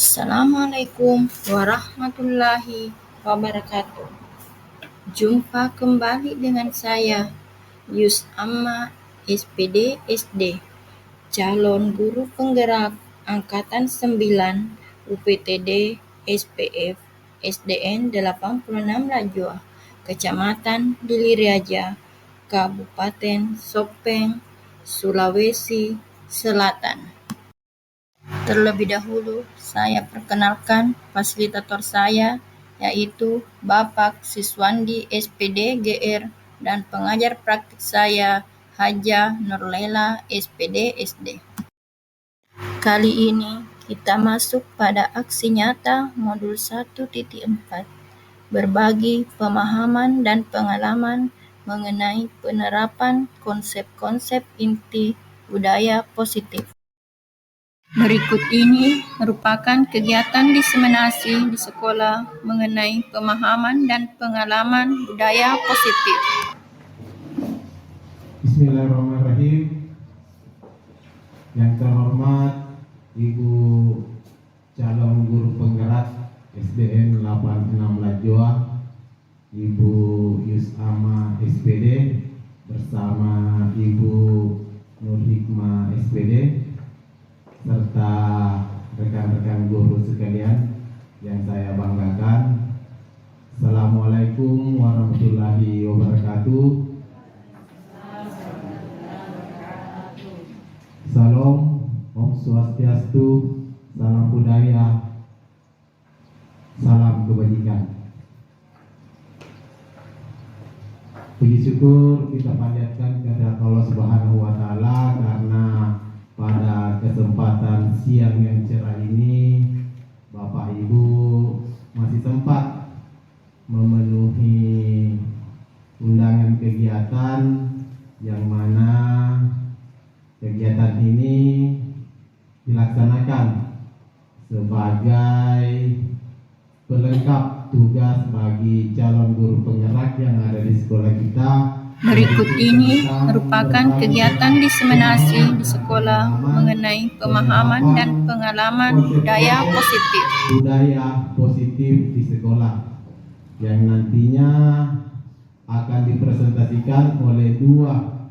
Assalamualaikum warahmatullahi wabarakatuh. Jumpa kembali dengan saya, Yus Amma SPD SD, calon guru penggerak Angkatan 9 UPTD SPF SDN 86 Lajua, Kecamatan Diliriaja, Kabupaten Sopeng, Sulawesi Selatan. Terlebih dahulu, saya perkenalkan fasilitator saya, yaitu Bapak Siswandi SPD GR, dan pengajar praktik saya, Haja Nurlela SPD SD. Kali ini kita masuk pada aksi nyata modul 1.4, berbagi pemahaman dan pengalaman mengenai penerapan konsep-konsep inti budaya positif. Berikut ini merupakan kegiatan diseminasi di sekolah mengenai pemahaman dan pengalaman budaya positif. Bismillahirrahmanirrahim. Yang terhormat Ibu calon guru penggerak SDN 86 Lajua, Ibu Yus Amma SPD bersama Ibu Nur Hikmah SPD, serta rekan-rekan guru sekalian yang saya banggakan. Assalamualaikum warahmatullahi wabarakatuh. Salam, Om Swastiastu, salam budaya, salam kebajikan. Puji syukur kita panjatkan kepada Allah Subhanahu wa Ta'ala karena pada kesempatan siang yang cerah ini Bapak Ibu masih sempat memenuhi undangan kegiatan yang mana kegiatan ini dilaksanakan sebagai pelengkap tugas bagi calon guru penggerak yang ada di sekolah kita. Berikut ini merupakan kegiatan diseminasi di sekolah mengenai pemahaman dan pengalaman budaya positif. Budaya positif di sekolah yang nantinya akan dipresentasikan oleh dua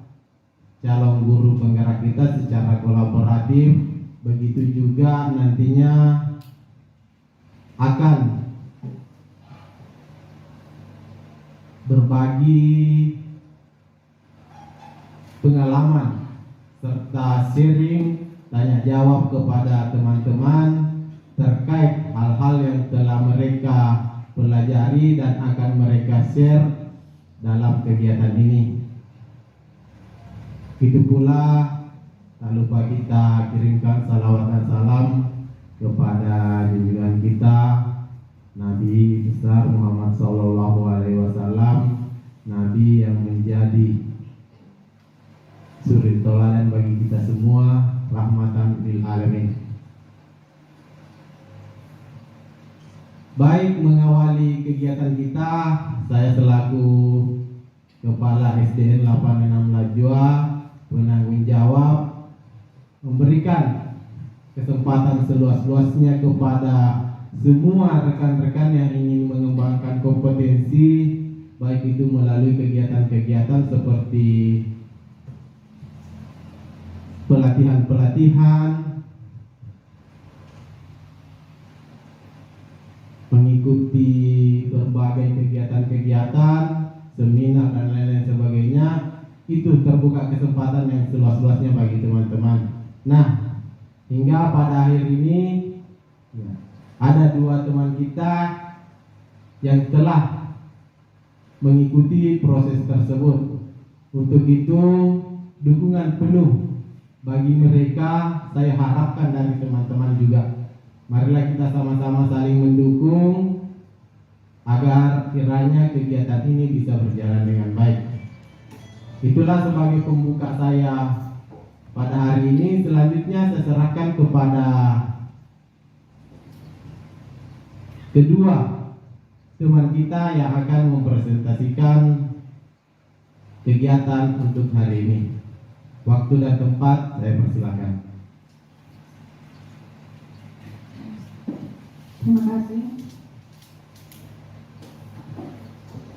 calon guru penggerak kita secara kolaboratif. Begitu juga nantinya akan berbagi pengalaman serta sharing tanya jawab kepada teman-teman terkait hal-hal yang telah mereka pelajari dan akan mereka share dalam kegiatan ini. Itu pula tak lupa kita kirimkan salawat dan salam kepada junjungan kita Nabi besar Muhammad SAW, Nabi yang menjadi suri tauladan bagi kita semua, rahmatan lil alamin. Baik, mengawali kegiatan kita, saya selaku Kepala SDN 86 Lajua penanggung jawab memberikan kesempatan seluas-luasnya kepada semua rekan-rekan yang ingin mengembangkan kompetensi, baik itu melalui kegiatan-kegiatan seperti pelatihan-pelatihan, mengikuti berbagai kegiatan-kegiatan, seminar dan lain-lain sebagainya. Itu terbuka kesempatan yang seluas-luasnya bagi teman-teman. Nah, hingga pada akhir ini ya, ada dua teman kita yang telah mengikuti proses tersebut. Untuk itu, dukungan penuh bagi mereka saya harapkan dari teman-teman juga. Marilah kita sama-sama saling mendukung agar kiranya kegiatan ini bisa berjalan dengan baik. Itulah sebagai pembuka saya pada hari ini. Selanjutnya saya serahkan kepada kedua teman kita yang akan mempresentasikan kegiatan untuk hari ini. Waktu dan tempat saya persilakan. Terima kasih.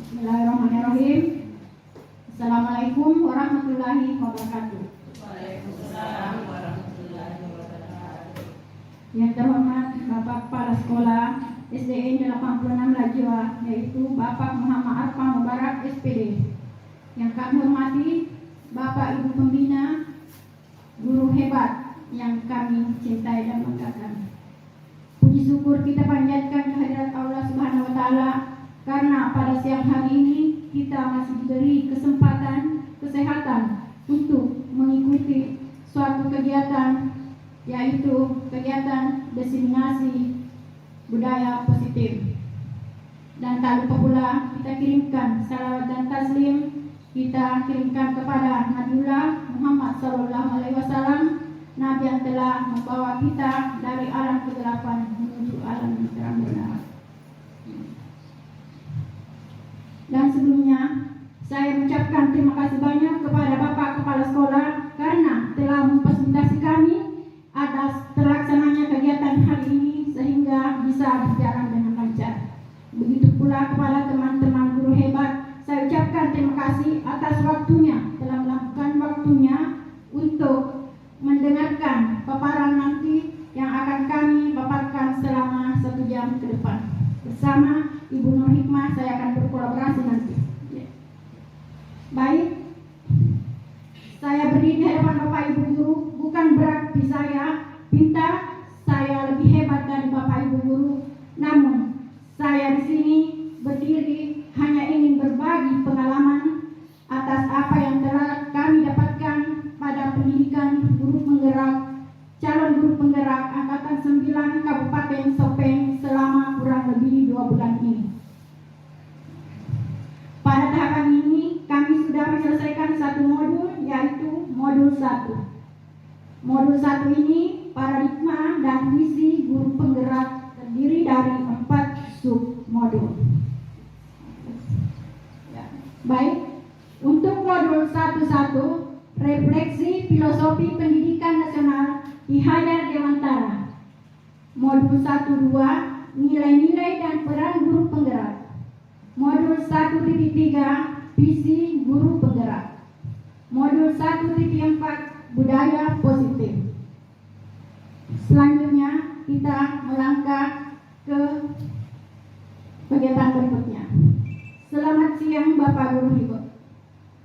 Bismillahirrahmanirrahim. Assalamualaikum warahmatullahi wabarakatuh. Waalaikumsalam warahmatullahi wabarakatuh. Yang terhormat Bapak Kepala Sekolah SDN 86 Lajua, yaitu Bapak Muhammad Arfa Mubarak SPD. Yang kami hormati Bapak Ibu Pembina, guru hebat yang kami cintai dan banggakan. Puji syukur kita panjatkan kehadirat Allah Subhanahu wa taala karena pada siang hari ini kita masih diberi kesempatan kesehatan untuk mengikuti suatu kegiatan, yaitu kegiatan diseminasi budaya positif. Dan tak lupa pula kita kirimkan salawat dan taslim, kita kirimkan kepada Nabiullah Muhammad SAW, Nabi yang telah membawa kita dari alam kegelapan menuju alam terang benar. Dan sebelumnya saya mengucapkan terima kasih banyak kepada Bapak Kepala Sekolah karena telah memfasilitasi kami atas terlaksananya kegiatan hari ini sehingga bisa berjalan dengan lancar. Begitu pula kepada teman-teman guru hebat, saya ucapkan terima kasih atas waktunya, telah melakukan waktunya untuk mendengarkan paparan nanti yang akan kami paparkan selama 1 jam ke depan. Bersama Ibu Nur Hikmah saya akan berkolaborasi nanti. Baik, saya berdiri di hadapan Bapak Ibu guru bukan berarti saya pintar, saya lebih hebat dari Bapak Ibu guru. Namun saya di sini berdiri hanya ingin berbagi pengalaman atas apa yang telah kami dapatkan pada pendidikan guru penggerak, calon guru penggerak Angkatan 9 Kabupaten Sopeng selama kurang lebih 2 bulan ini. Pada tahapan ini kami sudah menyelesaikan 1 modul, yaitu modul 1. Modul 1 ini paradigma dan visi guru penggerak terdiri dari 4 submodul. Baik, untuk modul 1.1 refleksi filosofi pendidikan nasional Ki Hajar Dewantara. Modul 1.2 nilai-nilai dan peran guru penggerak. Modul 1.3 visi guru penggerak. Modul 1.4 budaya positif. Selanjutnya kita melangkah ke kegiatan berikutnya. Selamat siang Bapak Guru Ibu.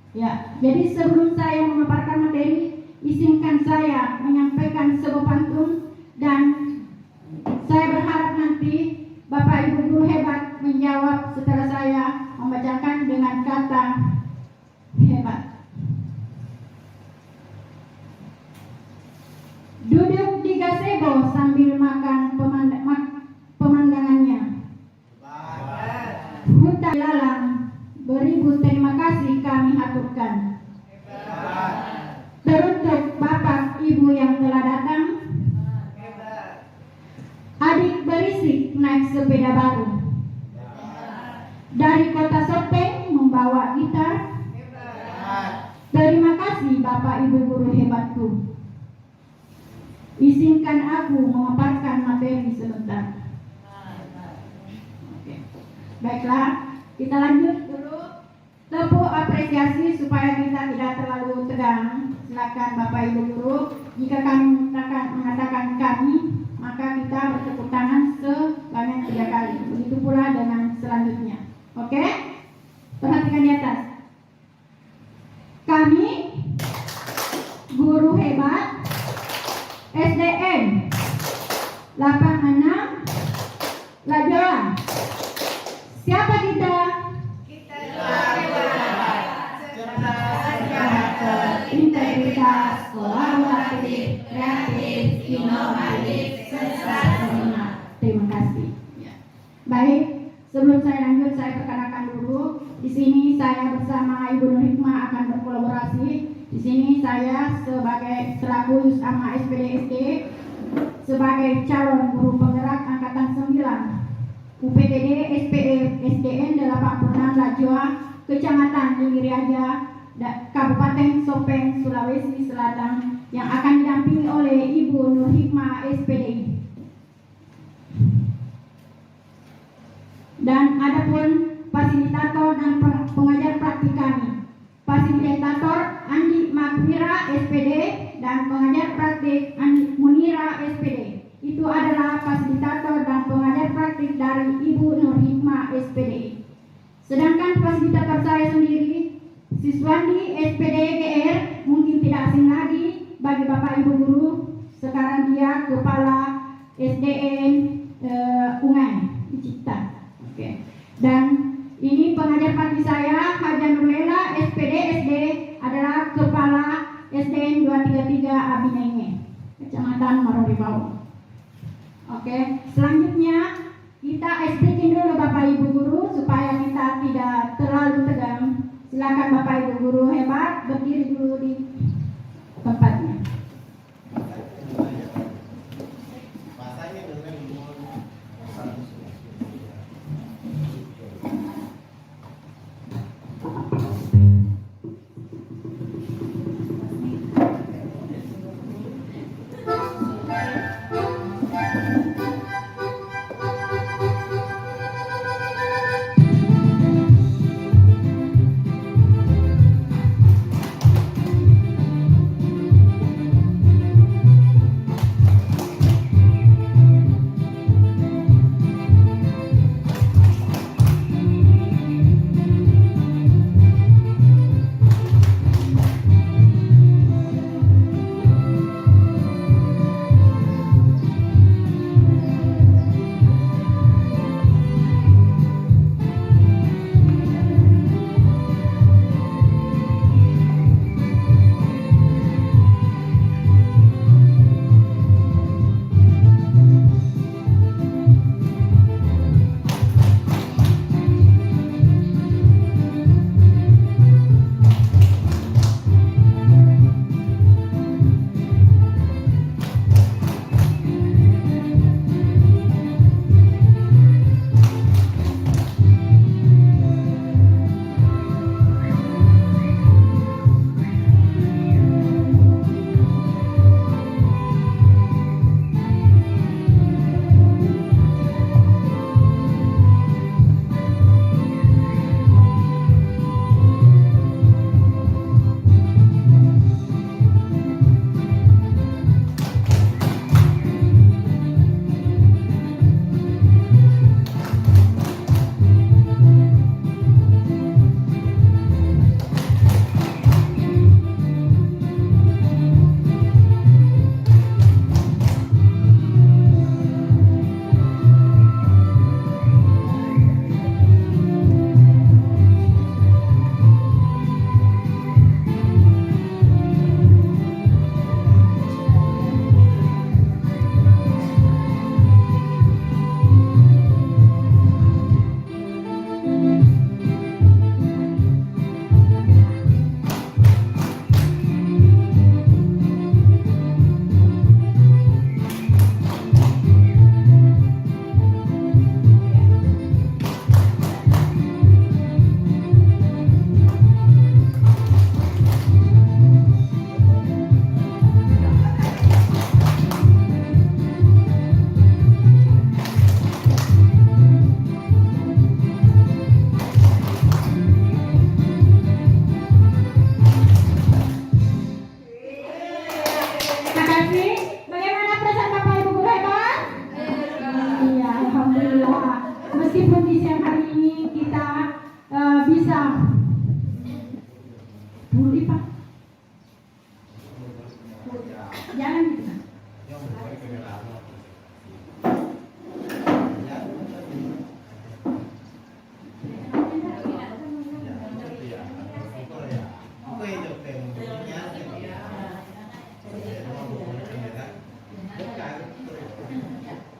Ya, jadi sebelum saya memaparkan materi, izinkan saya menyampaikan sebuah pantun dan saya berharap nanti Bapak Ibu guru hebat menjawab setelah saya membacakan dengan kata hebat. Duduk di gazebo sambil makan pemandangannya. Hutan lalang, beribu terima kasih kami haturkan. Teruntuk Bapak Ibu yang telah datang, adik berisik naik sepeda baru dari kota Sopeng membawa gitar. Terima kasih Bapak Ibu guru hebatku. Izinkan aku memaparkan materi sebentar. Oke. Baiklah, kita lanjut dulu. Tepuk apresiasi supaya kita tidak terlalu tegang. Silakan Bapak Ibu guru. Jika kami mengatakan kami, maka kita bertepuk tangan sebanyak 3 kali. Begitu pula dengan selanjutnya. Oke? Perhatikan di atas. Kami guru hebat SDN 86 Lajua. Siapa kita? Integritas, kolaboratif, kreatif, inovatif, serta sempurna. Terima kasih. Baik, sebelum saya lanjut, saya perkenalkan dulu. Di sini saya bersama Ibu Nur Hikmah akan berkolaborasi. Di sini saya sebagai selaku Yusama SPDSD, sebagai calon guru penggerak Angkatan 9 UPTD SDN 86 Lajua, Kecamatan Dengiriaja, Kabupaten Sopeng, Sulawesi Selatan, yang akan didampingi oleh Ibu Nur Hikmah SPDI. Dan adapun fasilitator dan pengajar praktik kami. Fasilitator Andi Makwira SPD dan pengajar praktik Andi Munira SPD. Itu adalah fasilitator dan pengajar praktik dari Ibu Nur Hikmah SPD. Sedangkan fasilitator saya sendiri, Siswandi SPD GR, mungkin tidak asing lagi bagi Bapak Ibu guru. Sekarang dia Kepala SDN Ungai di Cipta. Oke. Dan ini pengajar praktik saya Haja Nurlela SPD SD adalah Kepala SDN 233 Abinenge, Kecamatan Maroribau. Oke, selanjutnya kita explain dulu Bapak Ibu guru supaya kita tidak terlalu tegang. Silakan Bapak Ibu guru hebat berdiri dulu di tempatnya.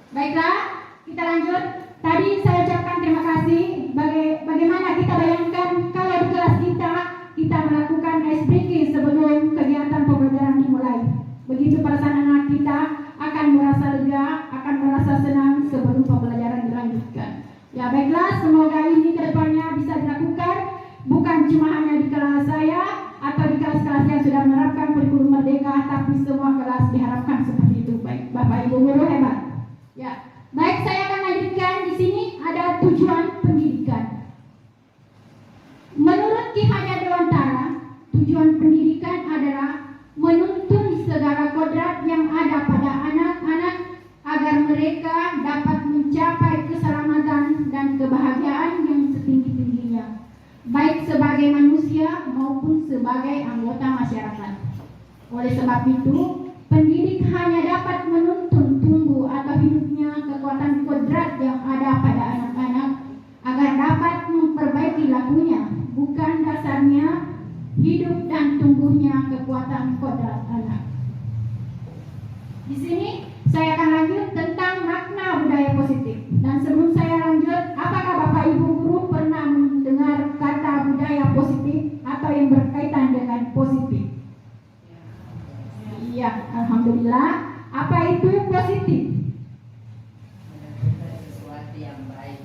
Baiklah, kita lanjut. Tadi saya ucapkan terima kasih. Bagaimana kita bayangkan kalau di kelas kita melakukan ice breaking sebelum kegiatan pembelajaran dimulai. Begitu perasaan anak kita akan merasa lega, akan merasa senang sebelum pembelajaran dilanjutkan. Ya baiklah, semoga ini kedepannya bisa dilakukan bukan cuma hanya di kelas saya atau di kelas-kelas yang sudah menerapkan kurikulum merdeka, tapi semua kelas diharapkan seperti itu. Baik, Bapak Ibu guru hebat. Ya, baik, saya akan lanjutkan di sini ada tujuan tujuan pendidikan adalah menuntun segala kodrat yang ada pada anak-anak agar mereka dapat mencapai keselamatan dan kebahagiaan yang setinggi-tingginya, baik sebagai manusia maupun sebagai anggota masyarakat. Oleh sebab itu, pendidik hanya dapat menuntun tumbuh atau hidupnya kekuatan kodrat yang ada pada anak-anak agar dapat memperbaiki lakunya, bukan dasarnya hidup dan tumbuhnya kekuatan kodrat anak. Di sini saya akan lanjut tentang makna budaya positif. Dan sebelum saya lanjut, apakah Bapak Ibu guru pernah mendengar kata budaya positif atau yang berkaitan dengan positif? Iya, alhamdulillah. Apa itu positif? Melakukan sesuatu yang baik.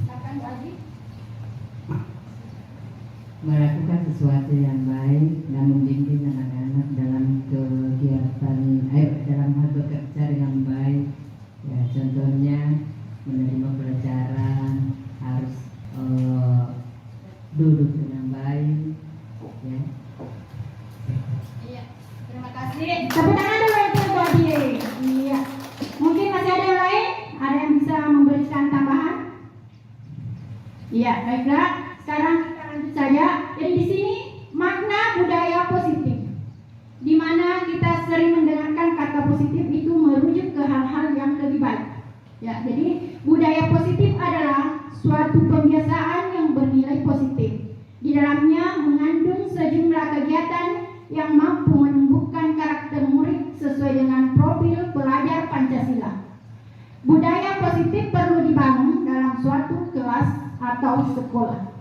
Silakan Bu Aji. Melakukan sesuatu yang baik dan membimbing anak-anak dalam kegiatan dalam hal bekerja dengan baik. Ya, contohnya menerima pelajaran harus duduk dengan baik. Ya. Iya, terima kasih. Tepuk tangan dulu untuk Bu Aji. Iya. Mungkin masih ada yang lain? Ada yang bisa memberikan tambahan? Iya, baiklah. Sekarang kita lanjut saja. Jadi di sini makna budaya positif, di mana kita sering mendengarkan kata positif itu merujuk ke hal-hal yang lebih baik. Ya, jadi budaya positif adalah suatu pembiasaan yang bernilai positif. Di dalamnya mengandung sejumlah kegiatan yang mampu menumbuhkan karakter murid sesuai dengan profil pelajar Pancasila. Budaya positif perlu dibangun dalam suatu kelas atau sekolah.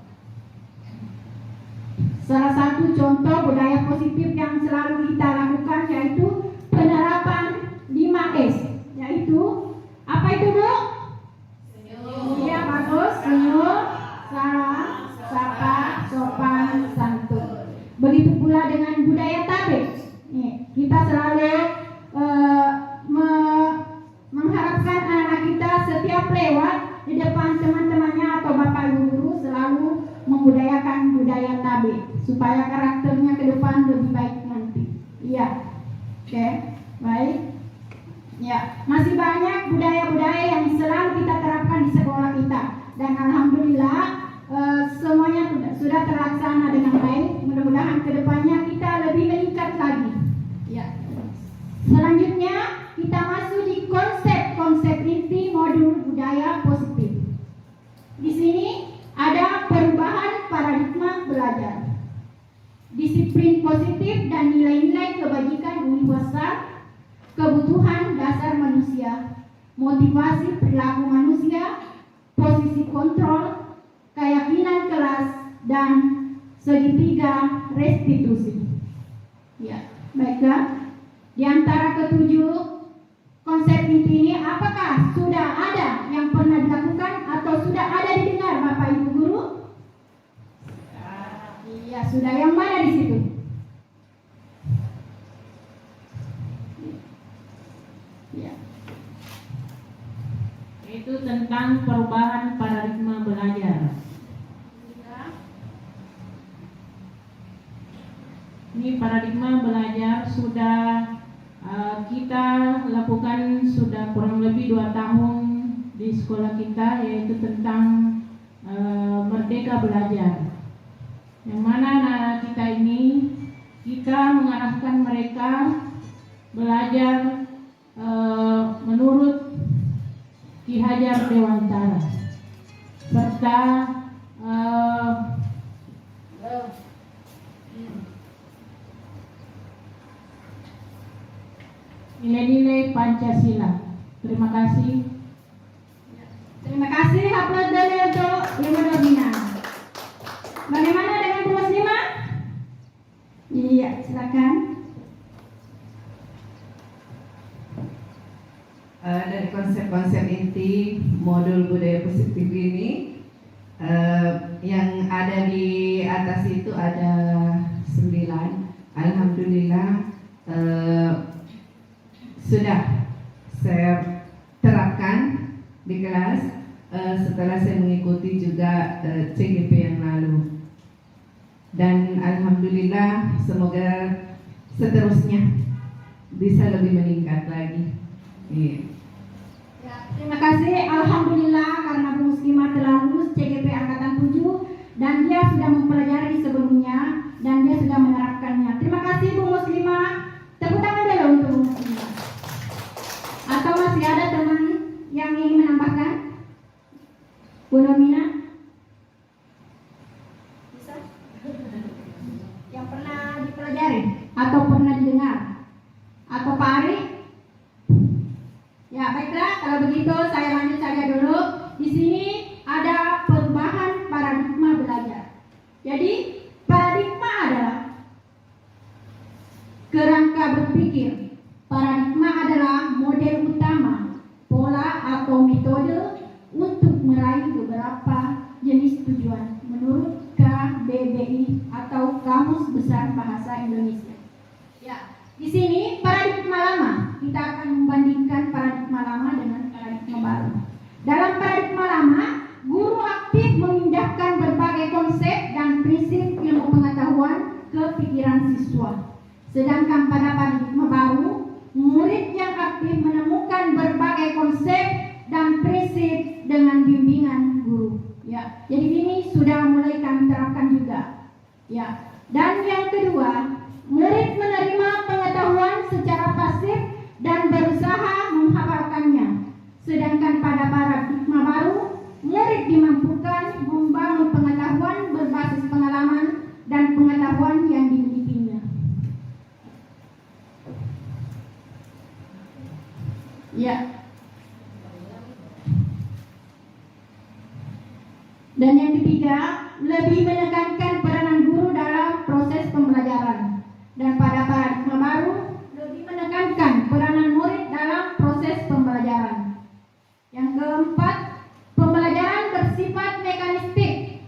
Salah satu contoh budaya positif yang selalu kita lakukan yaitu penerapan 5S, yaitu apa itu Bu? Iya, bagus. Senyum, salam, sapa, sopan, santun. Begitu pula dengan budaya tabik. Kita selalu mengharapkan anak kita setiap lewat di depan teman-temannya atau bapak ibu guru selalu membudayakan budaya tabik supaya karakternya ke depan lebih baik nanti. Iya, oke, baik. Ya, masih banyak budaya-budaya yang selalu kita terapkan di sekolah kita dan alhamdulillah semuanya sudah terlaksana dengan baik. Mudah-mudahan kedepannya kita lebih meningkat lagi. Ya. Selanjutnya kita masuk di konsep inti modul budaya positif. Di sini ada perubahan paradigma belajar, disiplin positif dan nilai-nilai kebajikan universal, kebutuhan dasar manusia, motivasi perilaku manusia, posisi kontrol, keyakinan kelas, dan segitiga restitusi. Ya, baiklah. Di antara ketujuh konsep inti ini, apakah sudah ada yang pernah dilakukan atau sudah ada didengar Bapak Ibu guru? Iya, sudah. Yang mana di situ? Ya. Itu tentang perubahan paradigma belajar. Ini paradigma belajar sudah kita lakukan sudah kurang lebih 2 tahun di sekolah kita, yaitu tentang merdeka belajar. Yang mana anak kita ini kita mengarahkan mereka belajar menurut Ki Hajar Dewantara serta nilai-nilai Pancasila. Terima kasih. Terima kasih. Aplaus dulu untuk Ibu Domina. Bagaimana dengan Bu Muslimah? Iya, silakan. Dari konsep-konsep inti modul budaya positif ini yang ada di atas itu ada 9. Alhamdulillah sudah saya terapkan di kelas setelah saya mengikuti juga CGP yang lalu. dan alhamdulillah semoga seterusnya bisa lebih meningkat lagi. Iya. Ya, terima kasih. Alhamdulillah karena Bu Muslimah telah lulus CGP Angkatan 7 dan dia sudah mempelajari sebelumnya dan dia sudah menerapkannya. Terima kasih Bu Muslimah. Tepuk tangan dulu untuk Bu Muslimah. Atau masih ada teman yang ingin menambahkan? Bu Nomina? Bisa? Yang pernah dipelajari atau pernah didengar? Atau Pak Ari? Ya, baiklah, kalau begitu saya lanjut saja dulu. Di sini ada perubahan paradigma belajar. Jadi, paradigma adalah kerangka berpikir. Paradigma adalah model utama, pola atau metode untuk meraih beberapa jenis tujuan menurut KBBI atau Kamus Besar Bahasa Indonesia. Ya, di sini paradigma lama, kita akan membandingkan paradigma lama dengan paradigma baru. Dalam paradigma lama, guru aktif memindahkan berbagai konsep dan prinsip ilmu pengetahuan ke pikiran siswa. Sedangkan pada paradigma baru, murid yang aktif menemukan berbagai konsep dan prinsip dengan bimbingan guru. Ya, jadi ini sudah mulai kami terapkan juga. Ya, dan yang kedua, murid menerima pengetahuan secara pasif dan berusaha menghafalkannya. Sedangkan pada paradigma baru, murid dimampukan membangun pengetahuan berbasis pengalaman dan pengetahuan yang dimilikinya. Ya. Dan yang ketiga, lebih menekankan peranan guru dalam proses pembelajaran. Dan pada paradigma baru, lebih menekankan peranan murid dalam proses pembelajaran. Yang keempat, pembelajaran bersifat mekanistik.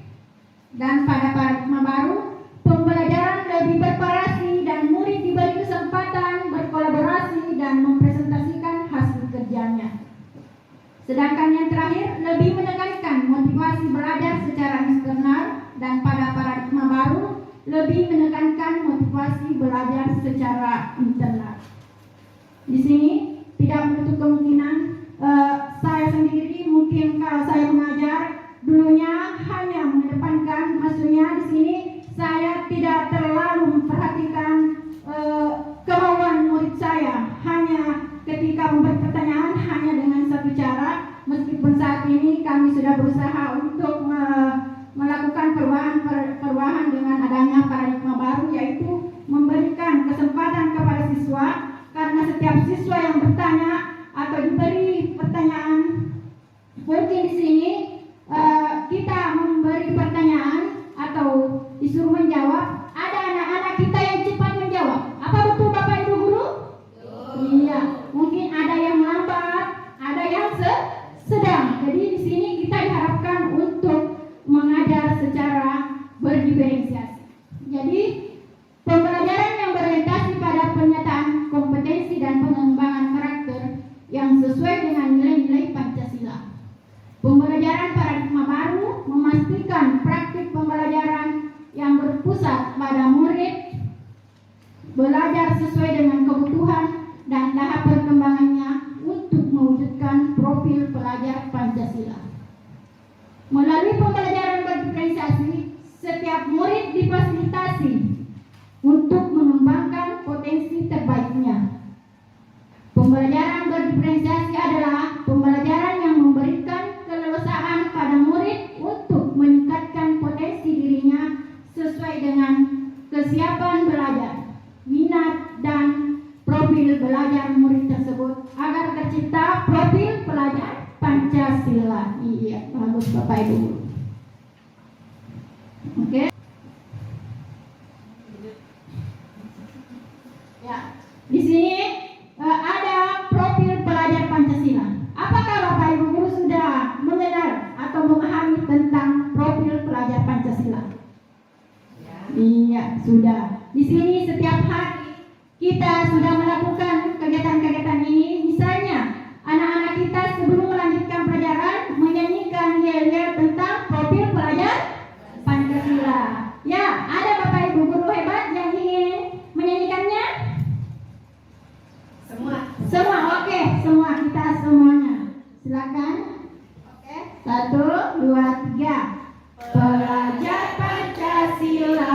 Dan pada paradigma baru, pembelajaran lebih bervariasi dan murid diberi kesempatan berkolaborasi dan mempresentasikan hasil kerjanya. Sedangkan yang terakhir, lebih menekankan motivasi belajar secara eksternal dan pada paradigma baru, lebih menekankan motivasi belajar secara internal. Di sini tidak menutup kemungkinan saya sendiri mungkin kalau saya mengajar dulunya hanya mengedepankan, maksudnya di sini saya tidak terlalu memperhatikan kemauan murid saya, hanya ketika memberi pertanyaan hanya dengan satu cara. Meskipun saat ini kami sudah berusaha untuk melakukan perubahan dengan adanya paradigma baru, yaitu memberikan kesempatan kepada siswa, karena setiap siswa yang bertanya atau diberi pertanyaan, mungkin di sini kita memberi pertanyaan atau disuruh menjawab, ada anak-anak kita yang cepat menjawab. Apa betul Bapak Ibu guru? Iya, mungkin ada yang lambat, ada yang sedang. Jadi di sini kita diharapkan untuk mengajar secara berdiferensiasi. Jadi pembelajaran yang berorientasi pada penyataan kompetensi dan pengembangan karakter yang sesuai dengan nilai-nilai Pancasila. Pembelajaran paradigma baru memastikan praktik pembelajaran yang berpusat pada murid, belajar sesuai dengan kebutuhan dan tahap perkembangannya untuk mewujudkan profil pelajar Pancasila. Melalui pembelajaran berdiferensiasi, setiap murid difasilitasi untuk mengembangkan potensi terbaiknya. Pembelajaran berdiferensiasi adalah pembelajaran yang memberikan keleluasaan pada murid untuk meningkatkan potensi dirinya sesuai dengan kesiapan belajar, minat, dan profil belajar murid tersebut agar tercipta profil pelajar Pancasila. Iya, bagus Bapak Ibu. Oke. Ya, di sini ada profil pelajar Pancasila. Apakah Bapak Ibu guru sudah mengenal atau memahami tentang profil pelajar Pancasila? Ya. Iya, sudah. Di sini setiap hari kita sudah melakukan kegiatan-kegiatan ini. Misalnya, anak-anak kita sebelum melanjutkan pelajaran menyanyikan yel-yel tentang profil pelajar Pancasila. Ya, ada ibu guru hebat yang ingin menyanyikannya? Semua, oke, semua, kita semuanya. Silakan. Oke, 1, 2, 3. Pelajar Pancasila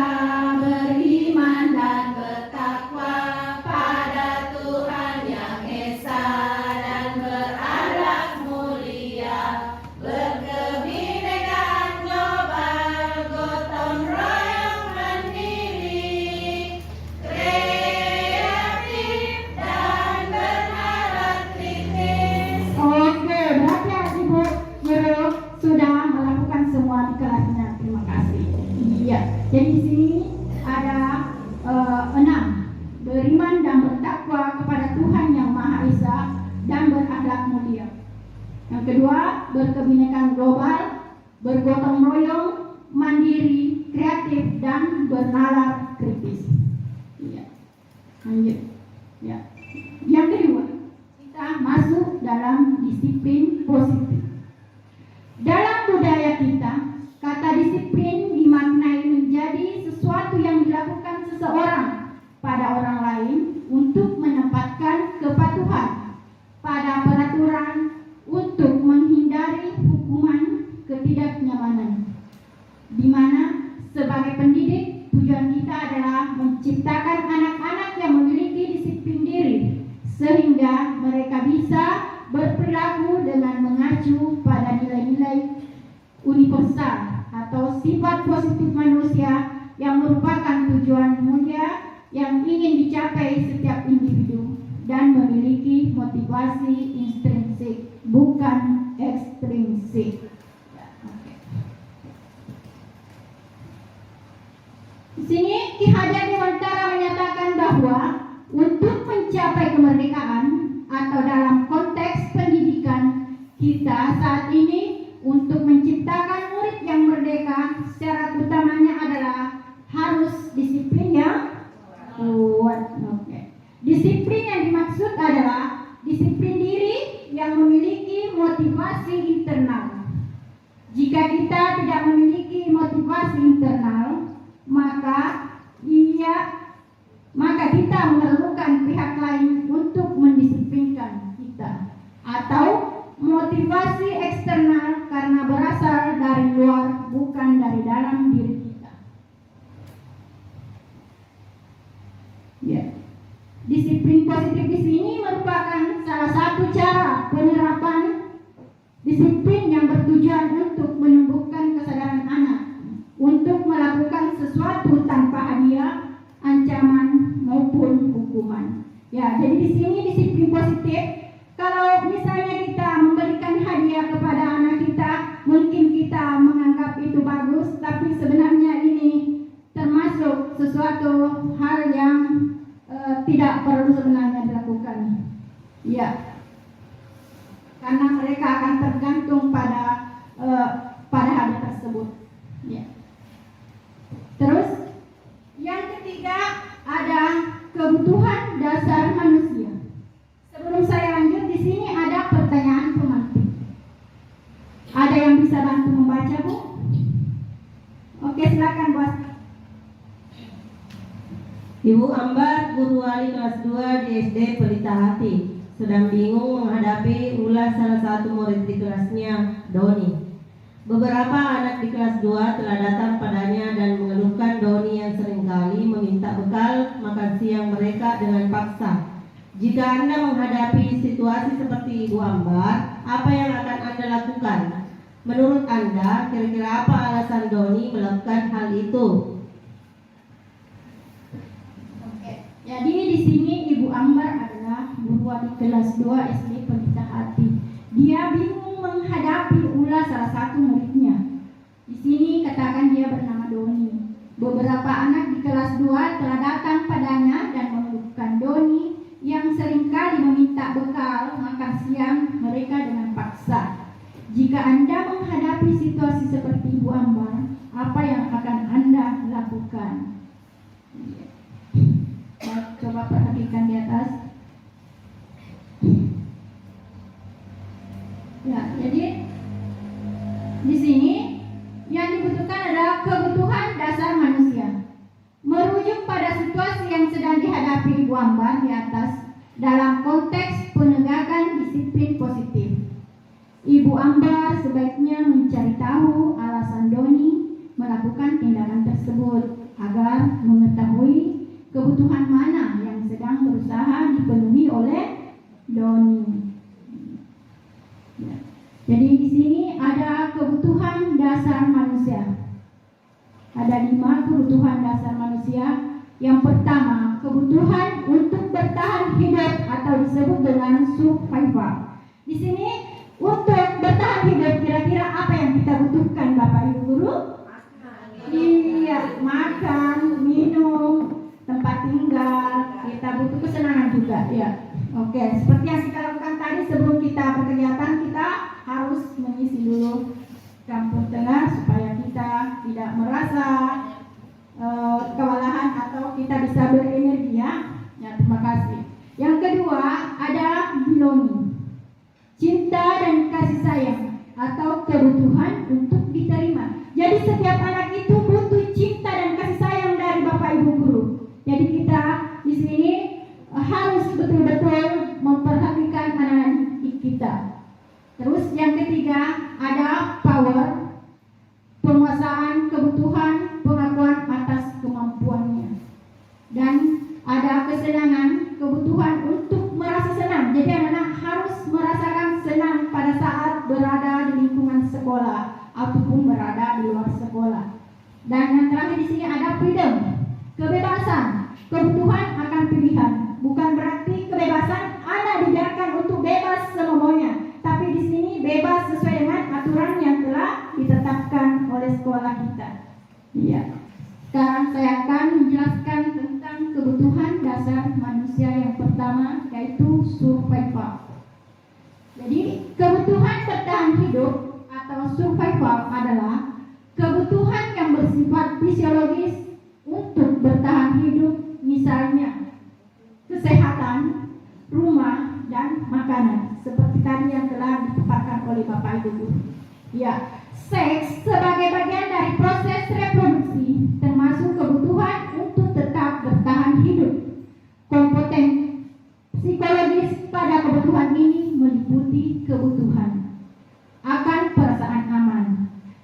beriman dan bertakwa pada Tuhan Yang Esa dan berakhlak mulia, berkebinekaan global, gotong royong mandiri, kreatif dan bernalar kritis. Oke, berarti ibu guru sudah melakukan semua di kelasnya. Terima kasih. Iya. Jadi di sini ada 6. Beriman dan bertakwa kepada Tuhan Yang Maha Esa dan berakhlak mulia. Yang kedua, berkebinekaan global, bergotong royong, mandiri, kreatif dan bernalar kritis. Iya. Lanjut. Ya. Yang kedua, kita masuk dalam disiplin positif. Dalam budaya kita, kata disiplin dimaknai menjadi sesuatu yang dilakukan seseorang pada orang lain untuk menempatkan kepatuhan pada peraturan untuk menghindari hukuman ketidaknyamanan. Di mana sebagai pendidik, tujuan kita adalah menciptakan anak-anak yang memiliki disiplin diri sehingga mereka bisa berperilaku dengan mengacu pada nilai-nilai universal atau sifat positif manusia yang merupakan tujuan mulia yang ingin dicapai setiap individu dan memiliki motivasi intrinsik bukan ekstrinsik. Di sini Ki Hajar Dewantara menyatakan bahwa untuk mencapai kemerdekaan atau dalam konteks pendidikan kita saat ini untuk menciptakan murid yang merdeka, syarat utamanya adalah harus disiplin yang kuat. Oke. Disiplin yang dimaksud adalah disiplin diri yang memiliki motivasi internal. Jika kita tidak memiliki motivasi internal, maka kita memerlukan pihak lain untuk mendisiplinkan kita, atau motivasi eksternal karena berasal dari luar bukan dari dalam diri kita. Ya. Disiplin positif di sini merupakan salah satu cara penerapan disiplin yang bertujuan untuk menumbuhkan kesadaran anak untuk melakukan sesuatu tanpa hadiah, ancaman maupun hukuman. Ya, jadi di sini disiplin positif. Kalau misalnya kita memberikan hadiah kepada anak kita, mungkin kita menganggap itu bagus, tapi sebenarnya ini termasuk sesuatu hal yang tidak perlu sebenarnya dilakukan. Ya, karena mereka akan tergantung pada hadiah tersebut. Ya. Terus yang ketiga ada kebutuhan dasar manusia. Sebelum saya lanjut, di sini ada pertanyaan pemantik. Ada yang bisa bantu membaca, Bu? Oke, silakan, Bos. Ibu Ambar, guru wali kelas 2 di SD Pelita Hati, sedang bingung menghadapi ulas salah satu murid di kelasnya, Doni. Beberapa anak di kelas 2 telah datang padanya dan mengeluhkan Doni yang seringkali meminta bekal makan siang mereka dengan paksa. Jika Anda menghadapi situasi seperti Ibu Ambar, apa yang akan Anda lakukan? Menurut Anda, kira-kira apa alasan Doni melakukan hal itu? Jadi di sini Ibu Ambar adalah guru wali kelas 2 SD Pelita Hati. Dia bingung menghadapi ulah salah satu muridnya. Di sini katakan dia bernama Doni. Beberapa anak di kelas 2 telah datang padanya dan mengeluhkan Doni yang seringkali meminta bekal makan siang mereka dengan paksa. Jika Anda menghadapi situasi seperti Ibu Ambar, apa yang akan Anda lakukan? Coba perhatikan di atas. Ya, jadi di sini yang dibutuhkan adalah kebutuhan dasar manusia. Ambar di atas dalam konteks penegakan disiplin positif. Ibu Ambar sebaiknya mencari tahu alasan Doni melakukan tindakan tersebut agar mengetahui kebutuhan mana yang sedang berusaha dipenuhi oleh Doni. Ya. Jadi di sini ada kebutuhan dasar manusia. Ada 5 kebutuhan dasar manusia. Yang pertama, kebutuhan untuk bertahan hidup atau disebut dengan survival. Di sini untuk bertahan hidup kira-kira apa yang kita butuhkan Bapak Ibu Guru? Iya, makan, minum, tempat tinggal, kita butuh kesenangan juga ya. Oke, seperti yang kita lakukan tadi sebelum kita berkegiatan, kita harus mengisi dulu kampung tengah supaya kita tidak merasa kewalahan atau kita bisa berenergi ya. Ya, terima kasih. Yang kedua ada belonging, cinta dan kasih sayang atau kebutuhan untuk diterima. Jadi setiap anak itu butuh cinta dan kasih sayang dari Bapak Ibu Guru. Jadi kita di sini harus betul-betul memperhatikan anak-anak didik kita. Terus yang ketiga ada power, penguasaan kebutuhan, pengakuan atas kemampuannya. Dan ada kesenangan, kebutuhan untuk merasa senang. Jadi anak-anak harus merasakan senang pada saat berada di lingkungan sekolah ataupun berada di luar sekolah. Dan yang terakhir di sini ada freedom, kebebasan, kebutuhan akan pilihan. Bukan berarti kebebasan anak dibiarkan untuk bebas semaunya, tapi di sini bebas sesuai dengan aturan yang telah ditetapkan oleh sekolah kita. Iya. Sekarang saya akan menjelaskan tentang kebutuhan dasar manusia yang pertama, yaitu survival. Jadi kebutuhan bertahan hidup atau survival adalah kebutuhan yang bersifat fisiologis untuk bertahan hidup, misalnya kesehatan, rumah, dan makanan, seperti tadi yang telah dipaparkan oleh Bapak Ibu Guru. Ya, seks sebagai bagian dari proses reproduksi termasuk kebutuhan untuk tetap bertahan hidup. Komponen psikologis pada kebutuhan ini meliputi kebutuhan akan perasaan aman.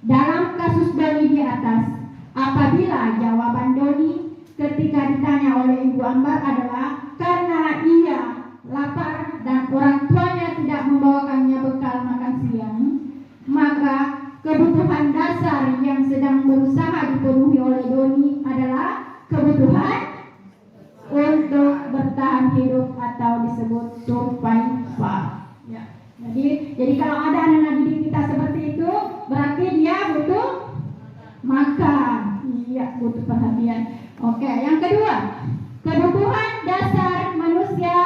Dalam kasus Doni di atas, apabila jawaban Doni ketika ditanya oleh Ibu Ambar adalah karena ia lapar dan orang tuanya tidak membawakannya bekal makan siang, maka kebutuhan dasar yang sedang berusaha dipenuhi oleh Doni adalah kebutuhan untuk bertahan hidup atau disebut survival. Ya. Jadi kalau ada anak-anak didik kita seperti itu, berarti dia butuh makan. Iya, butuh perhatian. Oke, yang kedua, kebutuhan dasar manusia,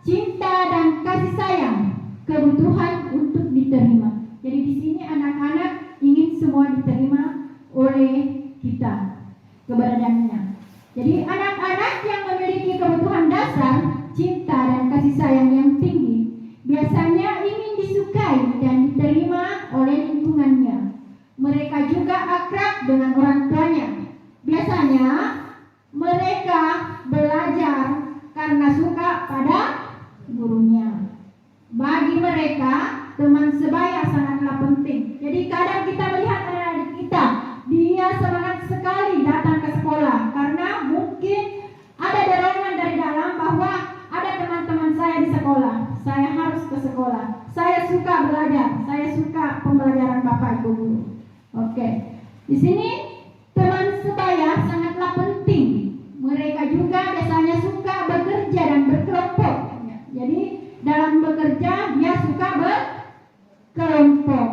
cinta dan kasih sayang, kebutuhan untuk diterima. Jadi di sini anak-anak ingin semua diterima oleh kita, keberadaannya. Jadi anak-anak yang memiliki kebutuhan dasar, cinta dan kasih sayang yang tinggi, biasanya ingin disukai dan diterima oleh lingkungannya. Mereka juga akrab dengan orang tuanya. Biasanya mereka belajar karena suka pada gurunya. Bagi mereka, teman sebaya sangatlah penting. Jadi kadang kita melihat anak-anak kita, dia semangat sekali datang ke sekolah karena mungkin ada dorongan dari dalam bahwa ada teman-teman saya di sekolah, saya harus ke sekolah, saya suka belajar, saya suka pembelajaran Bapak Ibu Guru. Oke, di sini teman sebaya sangatlah penting. Mereka juga biasanya suka bekerja dan berkelompok. Jadi dalam bekerja dia suka berkelompok.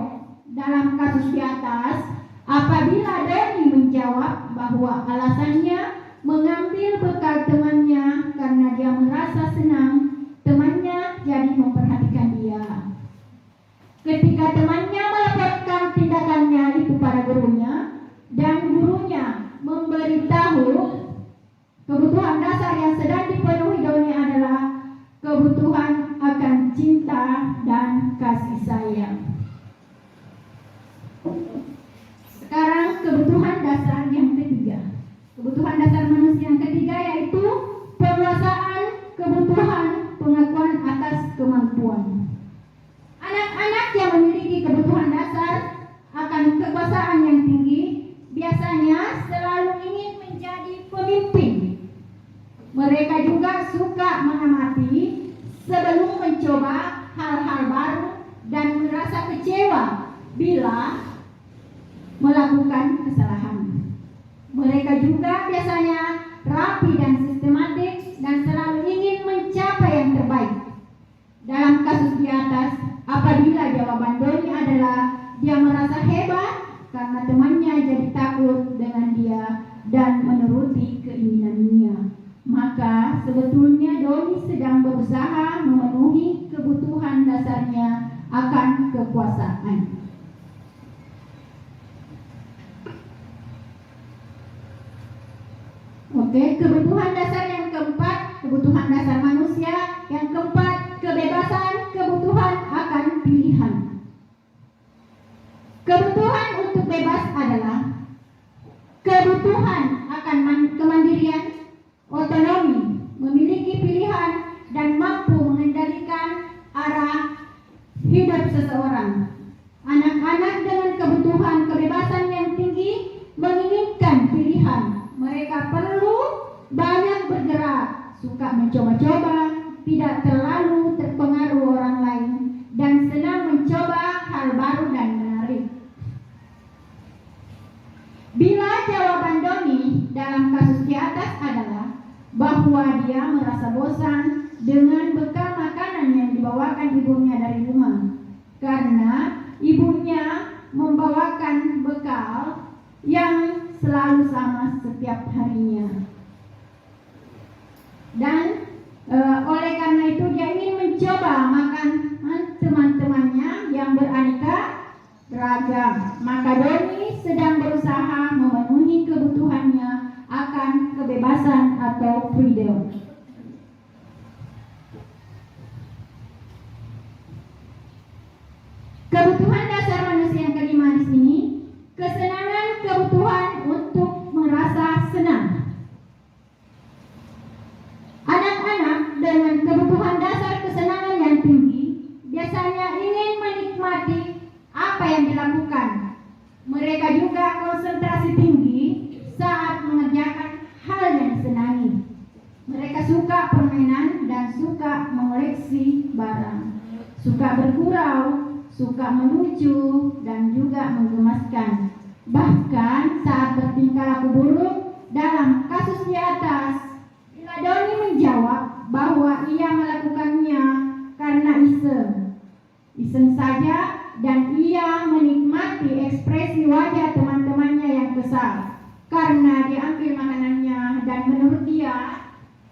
Dalam kasus di atas, apabila Doni menjawab bahwa alasannya mengambil bekal temannya karena dia merasa senang, temannya jadi memperhatikan dia. Ketika temannya melaporkan tindakannya itu pada gurunya, dan gurunya memberitahu kebutuhan dasar yang sedang dipenuhi Doni adalah kebutuhan akan cinta dan kasih sayang. Sekarang kebutuhan dasar yang ketiga. Kebutuhan dasar manusia yang ketiga yaitu penguasaan Mereka juga suka mengamati sebelum mencoba hal-hal baru dan merasa kecewa bila melakukan kesalahan. Mereka juga biasanya rapi dan sistematik dan selalu ingin mencapai yang terbaik. Dalam kasus di atas, apabila jawaban Doni adalah dia merasa hebat karena temannya jadi takut dengan dia dan menuruti keinginannya, maka sebetulnya Doni sedang berusaha memenuhi kebutuhan dasarnya akan kekuasaan. Oke, kebutuhan dasar yang keempat, kebutuhan dasar manusia. Yang keempat, kebebasan, kebutuhan akan pilihan. Kebutuhan untuk bebas adalah kebutuhan akan kemandirian, otonomi, memiliki pilihan, dan mampu mengendalikan arah hidup seseorang. Anak-anak dengan kebutuhan kebebasan yang tinggi menginginkan pilihan. Mereka perlu banyak bergerak, suka mencoba-coba, tidak terlalu terpengaruh orang lain, dan senang mencoba hal baru dan menarik. Bila jawaban Doni dalam kasus di atas adalah bahwa dia merasa bosan dengan bekal makanan yang dibawakan ibunya dari rumah, karena ibunya membawakan bekal yang selalu sama setiap harinya, dan oleh karena itu dia ingin mencoba makanan teman-temannya yang beraneka ragam. Maka Doni sedang berusaha memenuhi kebutuhannya akan kebebasan atau freedom. Kebutuhan dasar manusia yang kelima di sini, kesenangan, kebutuhan untuk merasa senang. Anak-anak dengan kebutuhan dasar kesenangan yang tinggi biasanya ingin menikmati apa yang dilakukan. Mereka juga konsentrasi tinggi saat mengerjakan hal yang disenangi. Mereka suka permainan dan suka mengoleksi barang, suka bergurau, suka melucu, dan juga menggemaskan. Bahkan saat bertingkah laku buruk dalam kasus di atas, bila Doni menjawab bahwa ia melakukannya karena iseng saja, dan ia menikmati ekspresi wajah teman-temannya yang kesal karena diambil makanannya, dan menurut dia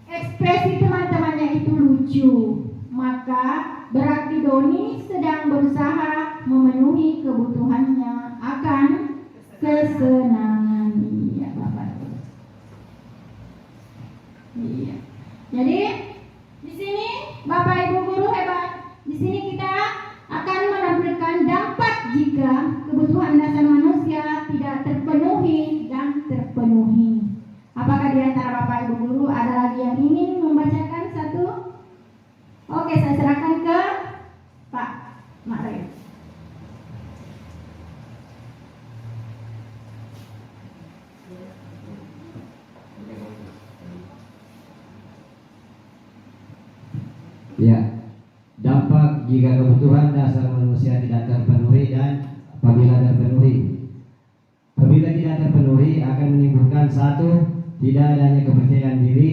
ekspresi teman-temannya itu lucu, maka berarti Doni sedang berusaha memenuhi kebutuhannya akan kesenangan. Iya, Bapak. Iya. Jadi di sini Bapak Ibu guru hebat. Di sini kita akan menampilkan dampak jika kebutuhan dasar manusia tidak terpenuhi dan terpenuhi. Apakah di antara Bapak Ibu guru ada lagi yang ingin membacakan satu? Oke, saya serahkan ke Pak Mario. Ya, dampak jika kebutuhan dasar manusia tidak terpenuhi dan apabila terpenuhi. Apabila tidak terpenuhi akan menimbulkan satu, tidak adanya kepercayaan diri,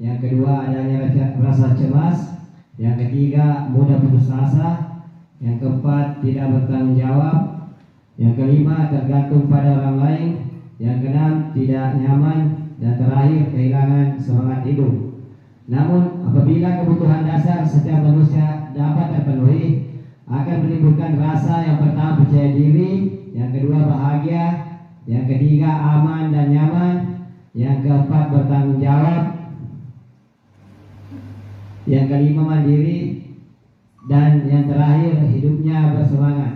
yang kedua adanya rasa cemas, yang ketiga mudah putus asa, yang keempat tidak bertanggung jawab, yang kelima tergantung pada orang lain, yang keenam tidak nyaman, dan terakhir kehilangan semangat hidup. Namun apabila kebutuhan dasar setiap manusia dapat terpenuhi, akan menimbulkan rasa yang pertama percaya diri, yang kedua bahagia, yang ketiga aman dan nyaman, yang keempat bertanggung jawab, yang kelima mandiri, dan yang terakhir hidupnya bersemangat.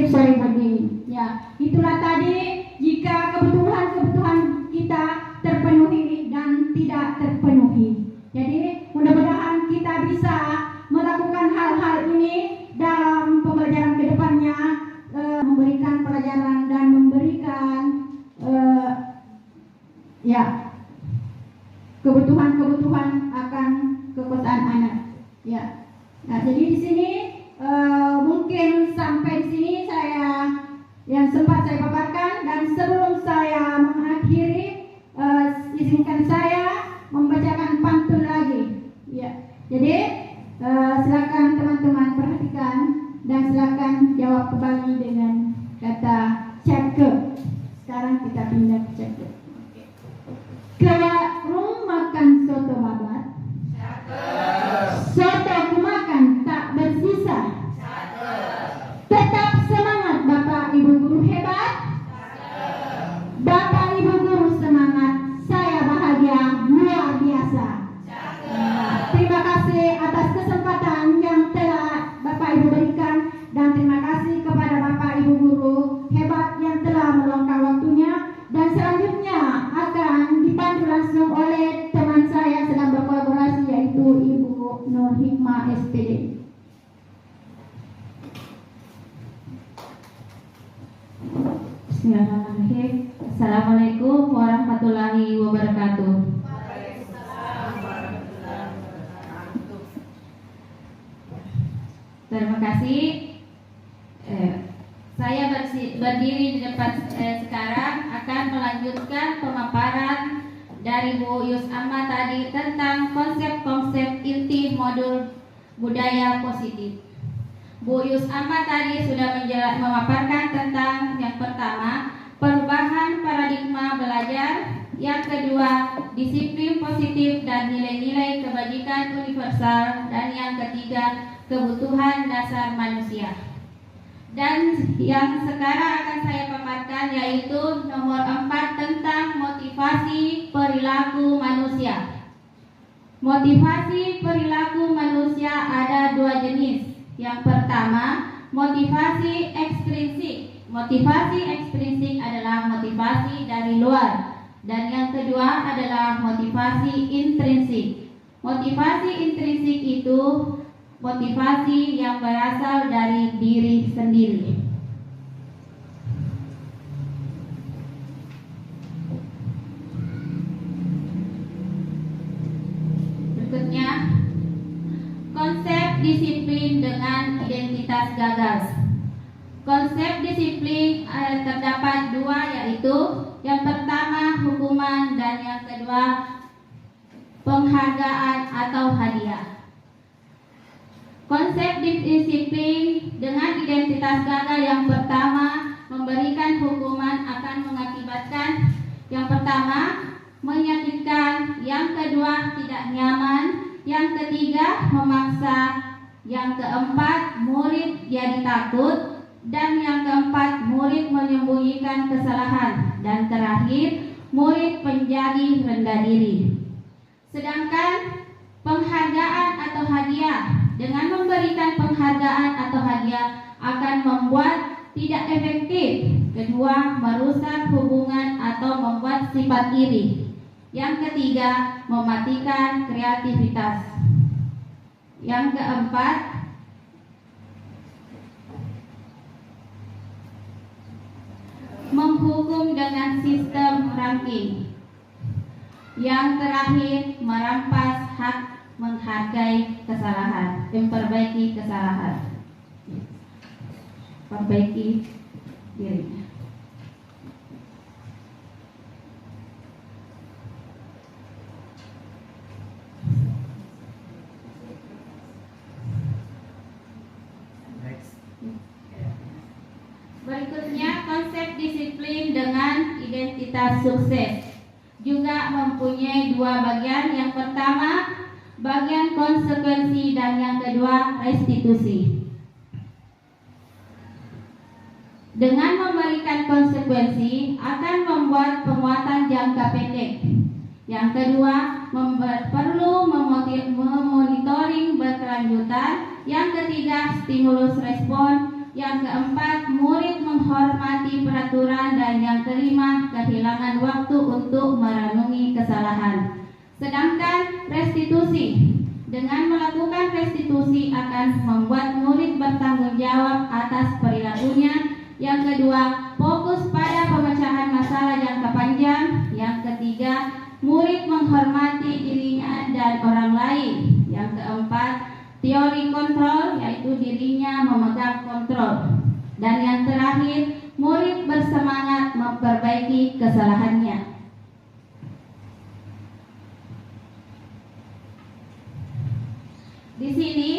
Sorry begini. Ya, itulah tadi jika kebutuhan kita terpenuhi dan tidak terpenuhi. Jadi mudah-mudahan kita bisa melakukan hal-hal ini dalam pembelajaran kedepannya, memberikan pelajaran dan memberikan kebutuhan-kebutuhan akan kekosaan anak. Ya. Nah, jadi di sini mungkin sampai di sini saya yang sempat saya paparkan, dan sebelum saya mengakhiri izinkan saya membacakan pantun lagi. Ya. Jadi silakan teman-teman perhatikan dan silakan jawab kembali dengan kata cakep. Sekarang kita pindah ke cakep. Ke warung makan soto babat. Soto ku makan tak bersisa. Tetap semangat Bapak Ibu guru hebat. Bapak Ibu guru semangat, saya bahagia luar biasa. Terima kasih atas kesempatan yang telah Bapak Ibu berikan, dan terima kasih kepada Bapak Ibu guru hebat yang telah meluangkan waktunya. Dan selanjutnya akan dipandu langsung oleh teman saya sedang berkolaborasi, yaitu Ibu Nur Hikmah SPD. Bismillahirrahmanirrahim. Assalamualaikum warahmatullahi wabarakatuh. Terima kasih. Saya berdiri di depan sekarang akan melanjutkan pemaparan dari Bu Yus Amma tadi tentang konsep-konsep inti modul budaya positif. Bu Yus Amma tadi sudah memaparkan tentang yang pertama, perubahan paradigma belajar, yang kedua, disiplin positif dan nilai-nilai kebajikan universal, dan yang ketiga, kebutuhan dasar manusia. Dan yang sekarang akan saya paparkan yaitu nomor 4 tentang motivasi perilaku manusia. Motivasi perilaku manusia ada 2 jenis. Yang pertama, motivasi ekstrinsik. Motivasi ekstrinsik adalah motivasi dari luar. Dan yang kedua adalah motivasi intrinsik. Motivasi intrinsik itu motivasi yang berasal dari diri sendiri. Berikutnya, konsep disiplin dengan identitas gagal. Konsep disiplin terdapat 2, yaitu yang pertama hukuman dan yang kedua penghargaan atau hadiah. Konsep disiplin dengan identitas gagal yang pertama memberikan hukuman akan mengakibatkan yang pertama menyakitkan, yang kedua tidak nyaman, yang ketiga memaksa, yang keempat murid jadi takut, dan yang keempat murid menyembunyikan kesalahan, dan terakhir murid menjadi rendah diri. Sedangkan penghargaan atau hadiah, dengan memberikan penghargaan atau hadiah akan membuat tidak efektif. Kedua, merusak hubungan atau membuat sifat iri. Yang ketiga, mematikan kreativitas. Yang keempat, menghukum dengan sistem ranking. Yang terakhir, merampas hak menghargai kesalahan, memperbaiki kesalahan, perbaiki dirinya. Berikutnya, konsep disiplin dengan identitas sukses juga mempunyai 2 bagian. Yang pertama, bagian konsekuensi, dan yang kedua restitusi. Dengan memberikan konsekuensi akan membuat penguatan jangka pendek. Yang kedua, perlu memonitoring berkelanjutan. Yang ketiga, stimulus respon. Yang keempat, murid menghormati peraturan. Dan yang kelima, kehilangan waktu untuk merenungi kesalahan. Sedangkan restitusi, dengan melakukan restitusi akan membuat murid bertanggung jawab atas perilakunya. Yang kedua, fokus pada pemecahan masalah jangka panjang. Yang ketiga, murid menghormati diri teori kontrol, yaitu dirinya memegang kontrol. Dan yang terakhir, murid bersemangat memperbaiki kesalahannya. Di sini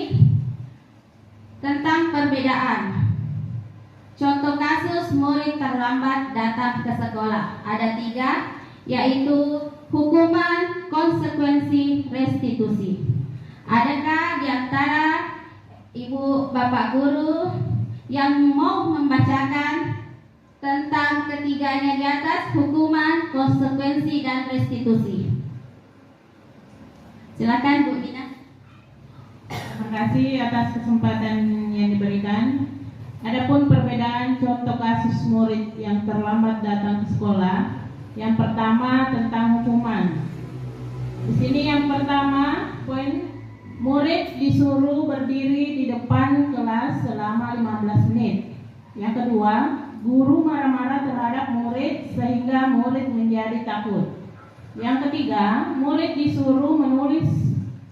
tentang perbedaan. Contoh kasus murid terlambat datang ke sekolah ada 3, yaitu hukuman, konsekuensi, restitusi. Adakah di antara ibu bapak guru yang mau membacakan tentang ketiganya di atas, hukuman, konsekuensi, dan restitusi? Silakan Bu Mina. Terima kasih atas kesempatan yang diberikan. Adapun perbedaan contoh kasus murid yang terlambat datang ke sekolah. Yang pertama tentang hukuman. Di sini yang pertama, poin murid disuruh berdiri di depan kelas selama 15 menit. Yang kedua, guru marah-marah terhadap murid sehingga murid menjadi takut. Yang ketiga, murid disuruh menulis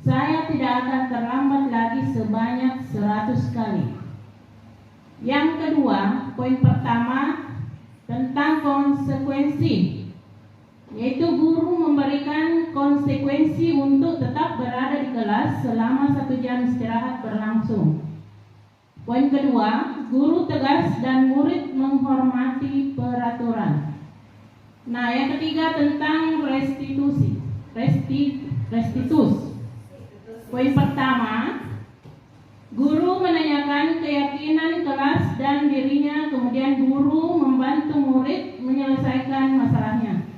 "Saya tidak akan terlambat lagi" sebanyak 100 kali. Yang kedua, poin pertama tentang konsekuensi, yaitu guru memberikan konsekuensi untuk tetap berada di kelas selama 1 jam istirahat berlangsung. Poin kedua, guru tegas dan murid menghormati peraturan. Nah, yang ketiga tentang restitusi. Restitus. Poin pertama, guru menanyakan keyakinan kelas dan dirinya, kemudian guru membantu murid menyelesaikan masalahnya.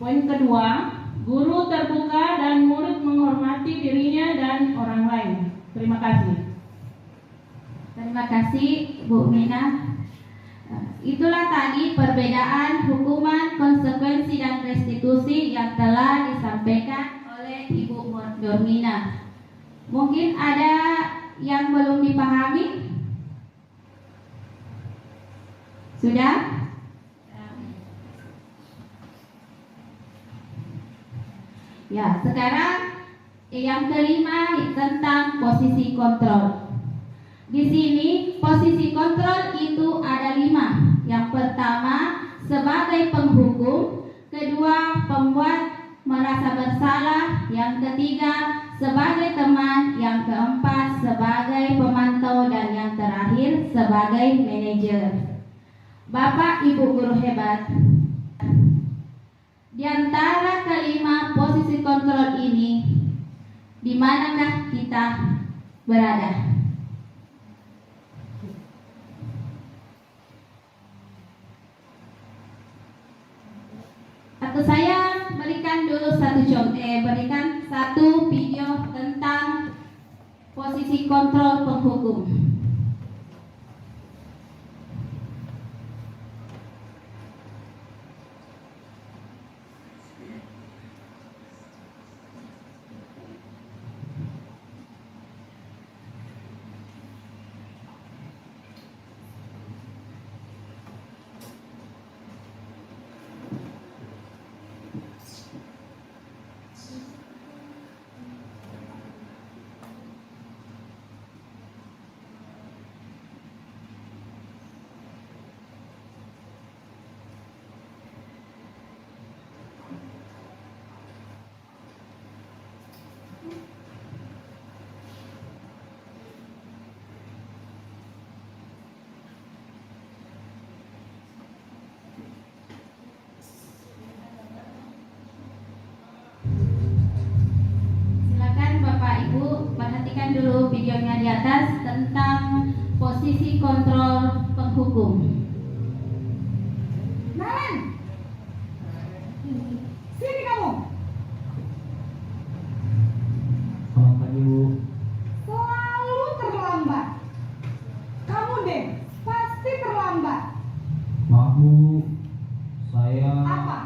Poin kedua, guru terbuka dan murid menghormati dirinya dan orang lain. Terima kasih. Terima kasih Bu Mina. Itulah tadi perbedaan hukuman, konsekuensi, dan restitusi yang telah disampaikan oleh Ibu Nurmina. Mungkin ada yang belum dipahami? Sudah? Ya, sekarang yang kelima tentang posisi kontrol. Di sini posisi kontrol itu ada 5. Yang pertama sebagai penghukum, kedua pembuat merasa bersalah, yang ketiga sebagai teman, yang keempat sebagai pemantau, dan yang terakhir sebagai manajer. Bapak Ibu guru hebat, di antara kelima posisi kontrol ini, di manakah kita berada? Atau saya berikan dulu berikan satu video tentang posisi kontrol penghukum. Perhatikan dulu videonya di atas tentang posisi kontrol penghukum. Nalan, sini kamu. Selamat pagi, Bu. Selalu terlambat. Kamu deh, pasti terlambat. Maaf, Bu. Saya Apa?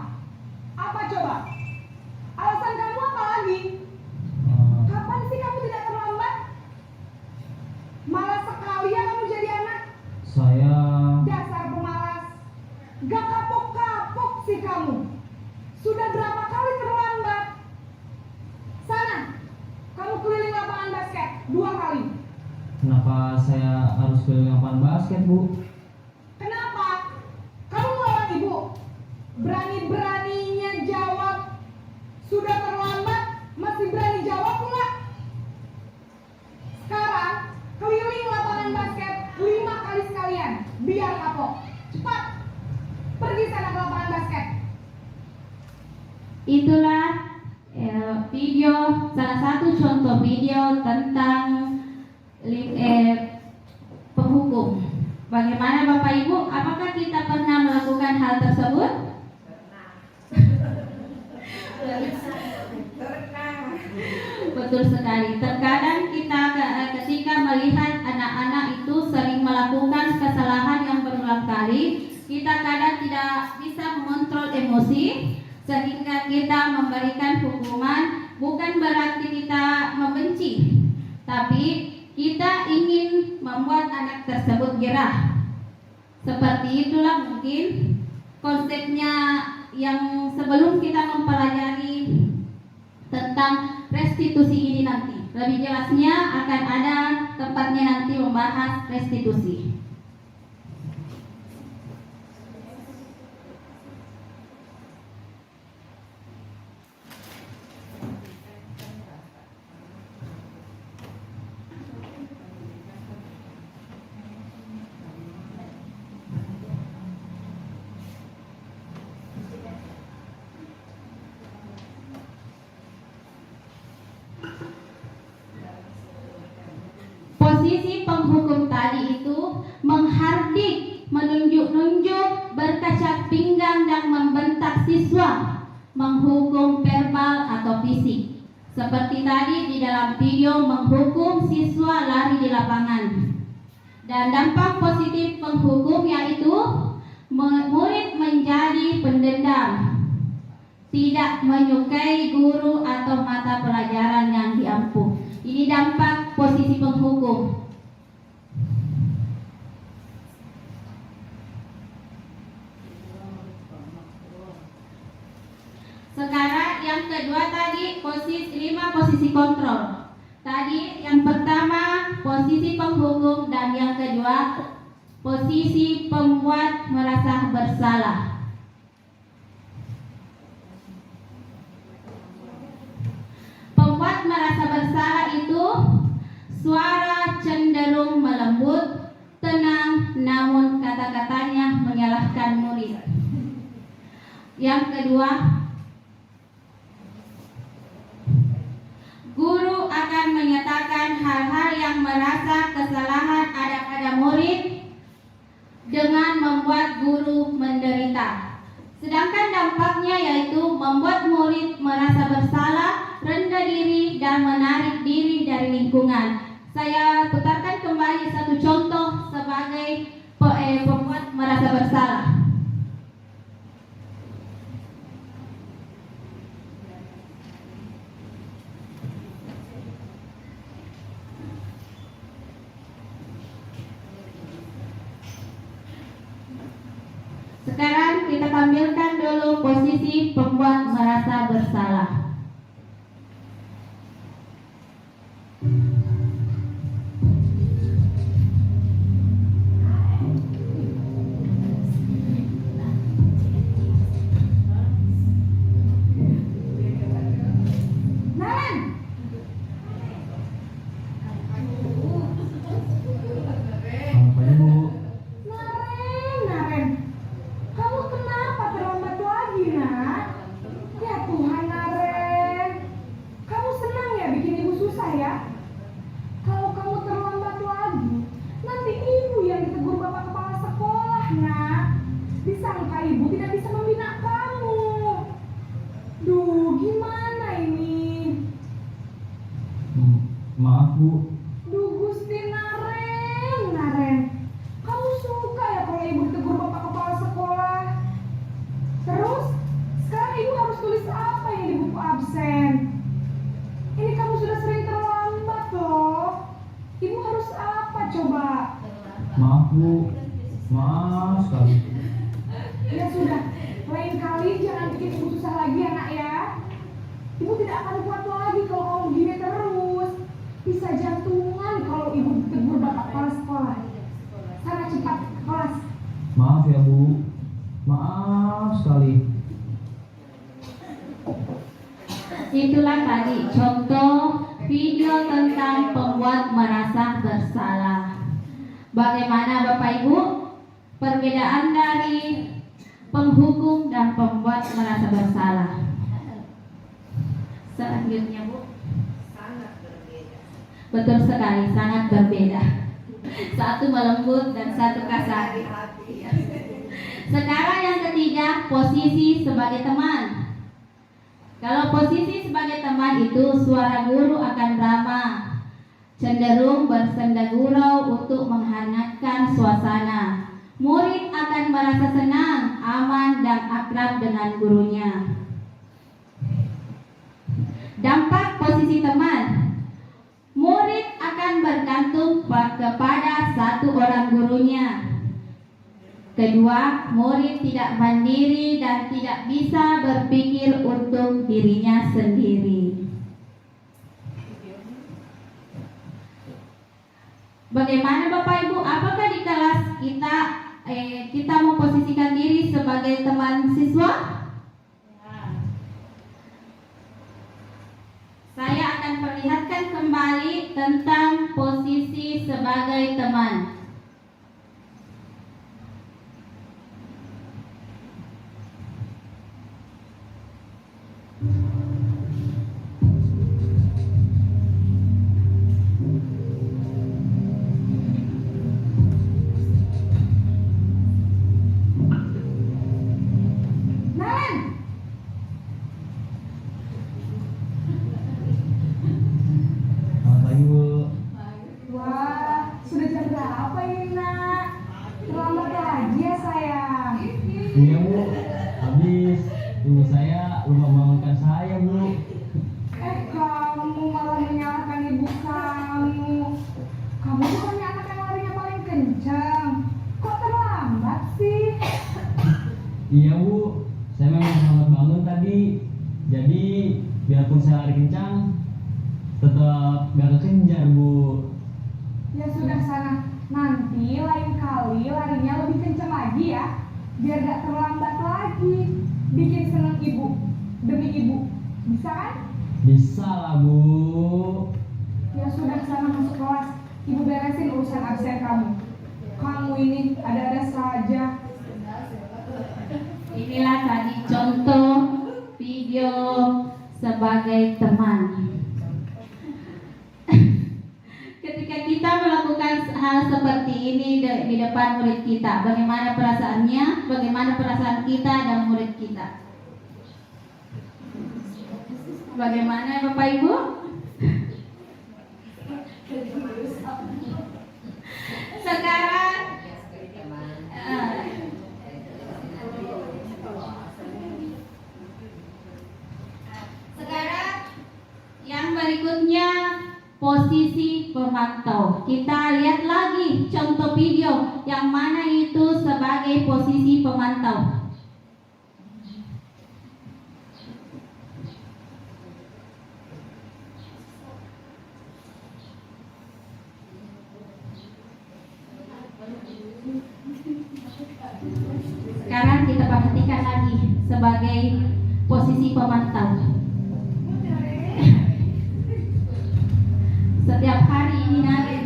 Apa coba? Alasan kamu apa lagi? Kapan sih kamu tidak terlambat? Malas sekali ya kamu jadi anak. saya Dasar pemalas. Gak kapok-kapok sih kamu. Sudah berapa kali terlambat? Sana, kamu keliling lapangan basket 2 kali. Kenapa saya harus ke lapangan basket, Bu? Kenapa? Kamu melawan ibu. Berani-beraninya jawab. Sudah terlambat, masih berani jawab pula. Sekarang, keliling lapangan basket 5 kali sekalian. Biar kapok. Cepat. Pergi sana ke lapangan basket. Itulah video, salah satu contoh video tentang penghukum. Bagaimana Bapak Ibu? Apakah kita pernah melakukan hal tersebut? Betul sekali. Terkadang kita ketika melihat anak-anak itu sering melakukan kesalahan yang berulang kali, kita kadang tidak bisa mengontrol emosi sehingga kita memberikan hukuman. Bukan berarti kita membenci, tapi kita ingin membuat anak tersebut gerah. Seperti itulah mungkin konsepnya yang sebelum kita mempelajari tentang restitusi ini nanti. Lebih jelasnya akan ada tempatnya nanti membahas restitusi. Posisi penghukum tadi itu menghardik, menunjuk-nunjuk, berkaca pinggang dan membentak siswa, menghukum verbal atau fisik. Seperti tadi di dalam video, menghukum siswa lari di lapangan. Dan dampak positif penghukum yaitu murid menjadi pendendam, tidak menyukai guru atau mata pelajaran yang diampu. Ini dampak posisi penghukum. Sekarang yang kedua tadi 5 posisi kontrol. Tadi yang pertama posisi penghukum dan yang kedua posisi pembuat merasa bersalah. Pembuat merasa bersalah itu suara cenderung melembut, tenang, namun kata-katanya menyalahkan murid. Yang kedua, guru akan menyatakan hal-hal yang merasa kesalahan ada pada murid dengan membuat guru menderita. Sedangkan dampaknya yaitu membuat murid merasa bersalah, rendah diri, dan menarik diri dari lingkungan. Saya putarkan kembali satu contoh sebagai pembuat merasa bersalah. Sekarang kita tampilkan dulu posisi pembuat merasa bersalah. Disangka ibu tidak bisa membina kamu. Duh, gimana ini? Maaf, Bu. Duh, Gusti Naren. Kamu suka ya kalau ibu ditegur bapak kepala sekolah? Terus, sekarang ibu harus tulis apa yang di buku absen? Ini kamu sudah sering terlambat loh. Ibu harus apa coba? Maaf, Bu. Maaf sekali. Ya sudah, lain kali jangan bikin ibu susah lagi ya nak ya. Ibu tidak akan kuat lagi kalau kamu gini terus. Bisa jantungan kalau ibu tegur bapak kepala sekolah. Sana cepat ke kelas. Maaf ya Bu, maaf sekali. Itulah tadi contoh video tentang pembuat merasa bersalah. Bagaimana Bapak Ibu perbedaan dari penghukum dan pembuat merasa bersalah? Selanjutnya Bu. Betul sekali, sangat berbeda. Satu melembut dan satu kasar. Sekarang yang ketiga, posisi sebagai teman. Kalau posisi sebagai teman itu suara guru akan ramah, cenderung bersenda gurau untuk menghangatkan suasana. Murid akan merasa senang, aman, dan akrab dengan gurunya. Dampak posisi teman. Murid akan bergantung kepada satu orang gurunya. Kedua, murid tidak mandiri dan tidak bisa berpikir untuk dirinya sendiri. Bagaimana Bapak Ibu? Apakah di kelas kita memposisikan diri sebagai teman siswa? Saya akan perlihatkan kembali tentang posisi sebagai teman. Selamat pagi Bu. Wah, sudah jam berapa ini nak? Terlambat lagi ya sayang. Iya Bu, habis ibu saya lupa membangunkan saya Bu. Kamu malah menyalahkan ibu kamu. Kamu bukannya anak yang larinya paling kencang. Kok terlambat sih? Iya Bu, saya memang selamat bangun tadi. Jadi biarpun saya lari kencang, tetap gak kekejar Bu. Ya sudah sana. Nanti lain kali larinya lebih kencang lagi ya. Biar gak terlambat lagi. Bikin seneng ibu. Demi ibu. Bisa kan? Bisa lah Bu. Ya sudah sana masuk kelas. Ibu beresin urusan absen kamu. Kamu ini ada-ada saja. Inilah tadi contoh video sebagai teman. Ketika kita melakukan hal seperti ini di depan murid kita, bagaimana perasaannya, bagaimana perasaan kita dan murid kita? Bagaimana Bapak Ibu? Sekarang yang berikutnya posisi pemantau. Kita lihat lagi contoh video yang mana itu sebagai posisi pemantau. Sekarang kita perhatikan lagi sebagai posisi pemantau. Setiap hari ini Naren.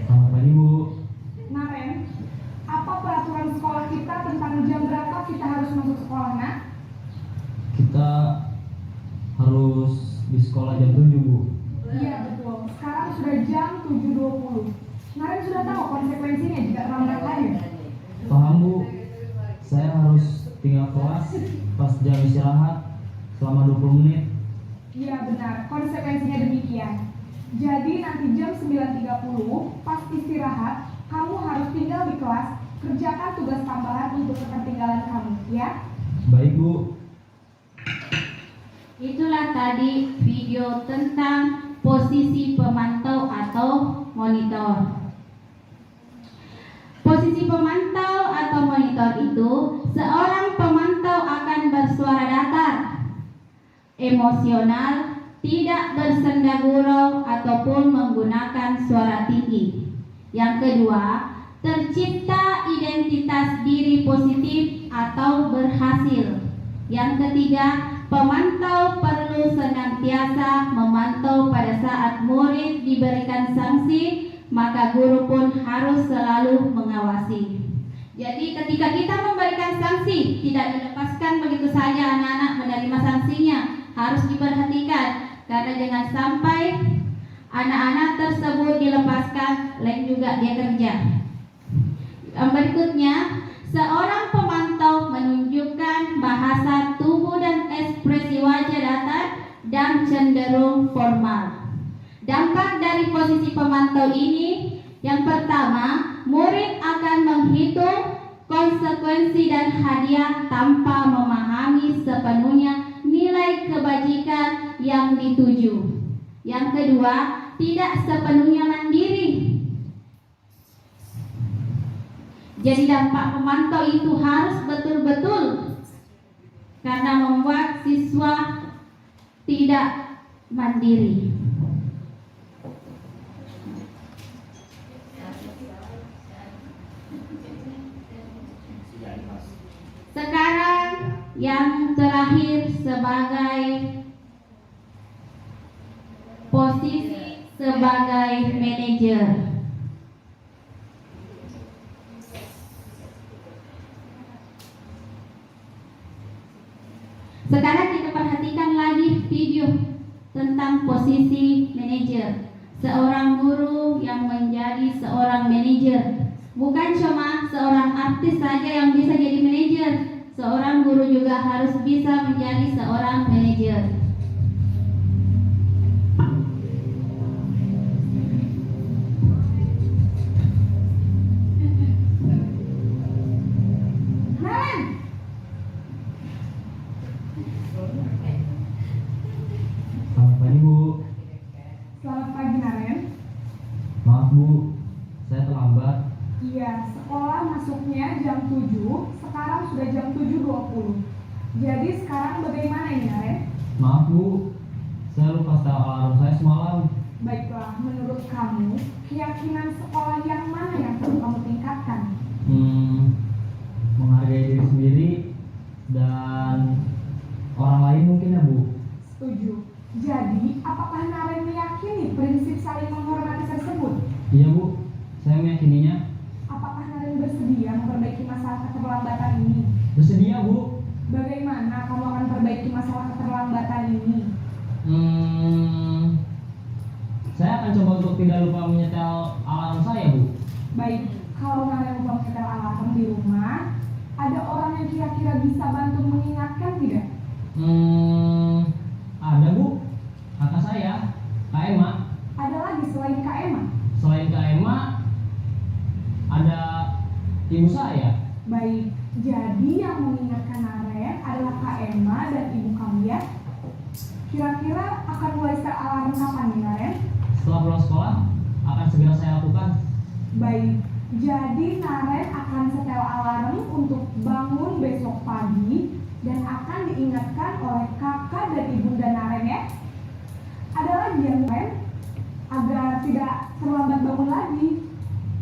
Selamat pagi Bu. Naren, apa peraturan sekolah kita tentang jam berapa kita harus masuk sekolah, nak? Kita harus di sekolah jam 7 Bu. Iya betul. Sekarang sudah jam 7.20. Naren sudah tahu konsekuensinya jika terlambat lagi. Paham Bu. Saya harus tinggal kelas pas jam istirahat selama 20 menit. Iya benar, konsekuensinya demikian. Jadi nanti jam 9.30 pas istirahat, kamu harus tinggal di kelas, kerjakan tugas tambahan untuk ketertinggalan kamu, ya? Baik Bu. Itulah tadi video tentang posisi pemantau atau monitor. Posisi pemantau atau monitor itu seorang pemantau emosional, tidak bersenda gurau ataupun menggunakan suara tinggi. Yang kedua, tercipta identitas diri positif atau berhasil. Yang ketiga, pemantau perlu senantiasa memantau pada saat murid diberikan sanksi, maka guru pun harus selalu mengawasi. Jadi ketika kita memberikan sanksi, tidak dilepaskan begitu saja anak-anak menerima sanksinya, harus diperhatikan. Karena jangan sampai anak-anak tersebut dilepaskan, lain juga dia kerja. Yang berikutnya, seorang pemantau menunjukkan bahasa tubuh dan ekspresi wajah datar dan cenderung formal. Dampak dari posisi pemantau ini, yang pertama, murid akan menghitung konsekuensi dan hadiah tanpa memahami sepenuhnya nilai kebajikan yang dituju. Yang kedua, tidak sepenuhnya mandiri. Jadi dampak pemantau itu harus betul-betul, karena membuat siswa tidak mandiri. Sekarang yang terakhir sebagai posisi sebagai manajer. Sekarang kita perhatikan lagi video tentang posisi manajer. Seorang guru yang menjadi seorang manajer. Bukan cuma seorang artis saja yang bisa jadi manajer. Seorang guru juga harus bisa menjadi seorang manajer. Selamat pagi, Bu. Selamat pagi, Naren. Maaf, Bu. Saya terlambat. Iya, sekolah masuknya jam 7, sekarang sudah jam 7.20. Jadi sekarang bagaimana ini, Naren? Maaf, Bu. Saya lupa setel alarm saya semalam. Baiklah, menurut kamu, keyakinan sekolah yang mana yang perlu kamu tingkatkan? Menghargai diri sendiri dan orang lain mungkin ya, Bu. Setuju. Jadi, apakah Naren meyakini prinsip saling menghormati tersebut? Iya, Bu. Saya meyakininya. Apakah Naren bersedia memperbaiki masalah keterlambatan ini? Bersedia, Bu. Bagaimana kamu akan perbaiki masalah keterlambatan ini? Saya akan coba untuk tidak lupa menyetel alarm saya, Bu. Baik, kalau Naren lupa menyetel alarm di rumah, ada orang yang kira-kira bisa bantu mengingatkan tidak? Ada, Bu. Kakak saya, Kak Emma. Ada lagi selain Kak Emma? Selain Kak Emma, ada ibu saya. Baik, jadi yang mengingatkan Naren adalah Kak Emma dan ibu kamu ya? Kira-kira akan mulai setel alarm kapan nih, Naren? Setelah pulang sekolah, akan segera saya lakukan. Baik, jadi Naren akan setel alarm untuk bangun besok pagi dan akan diingatkan oleh kakak dan ibunda Naren ya. Ada lagi yang lain agar tidak terlambat bangun lagi.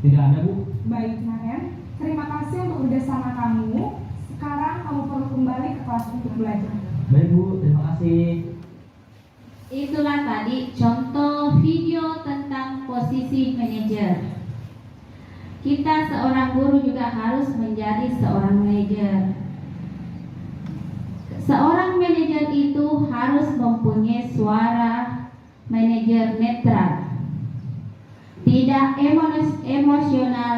Tidak ada, Bu. Baik Naren, terima kasih untuk kerjasama kamu. Sekarang kamu perlu kembali ke kelas untuk belajar. Baik, Bu. Terima kasih. Itulah tadi contoh video tentang posisi manajer. Kita seorang guru juga harus menjadi seorang manajer. Seorang manajer itu harus mempunyai suara manajer netral, tidak emosional,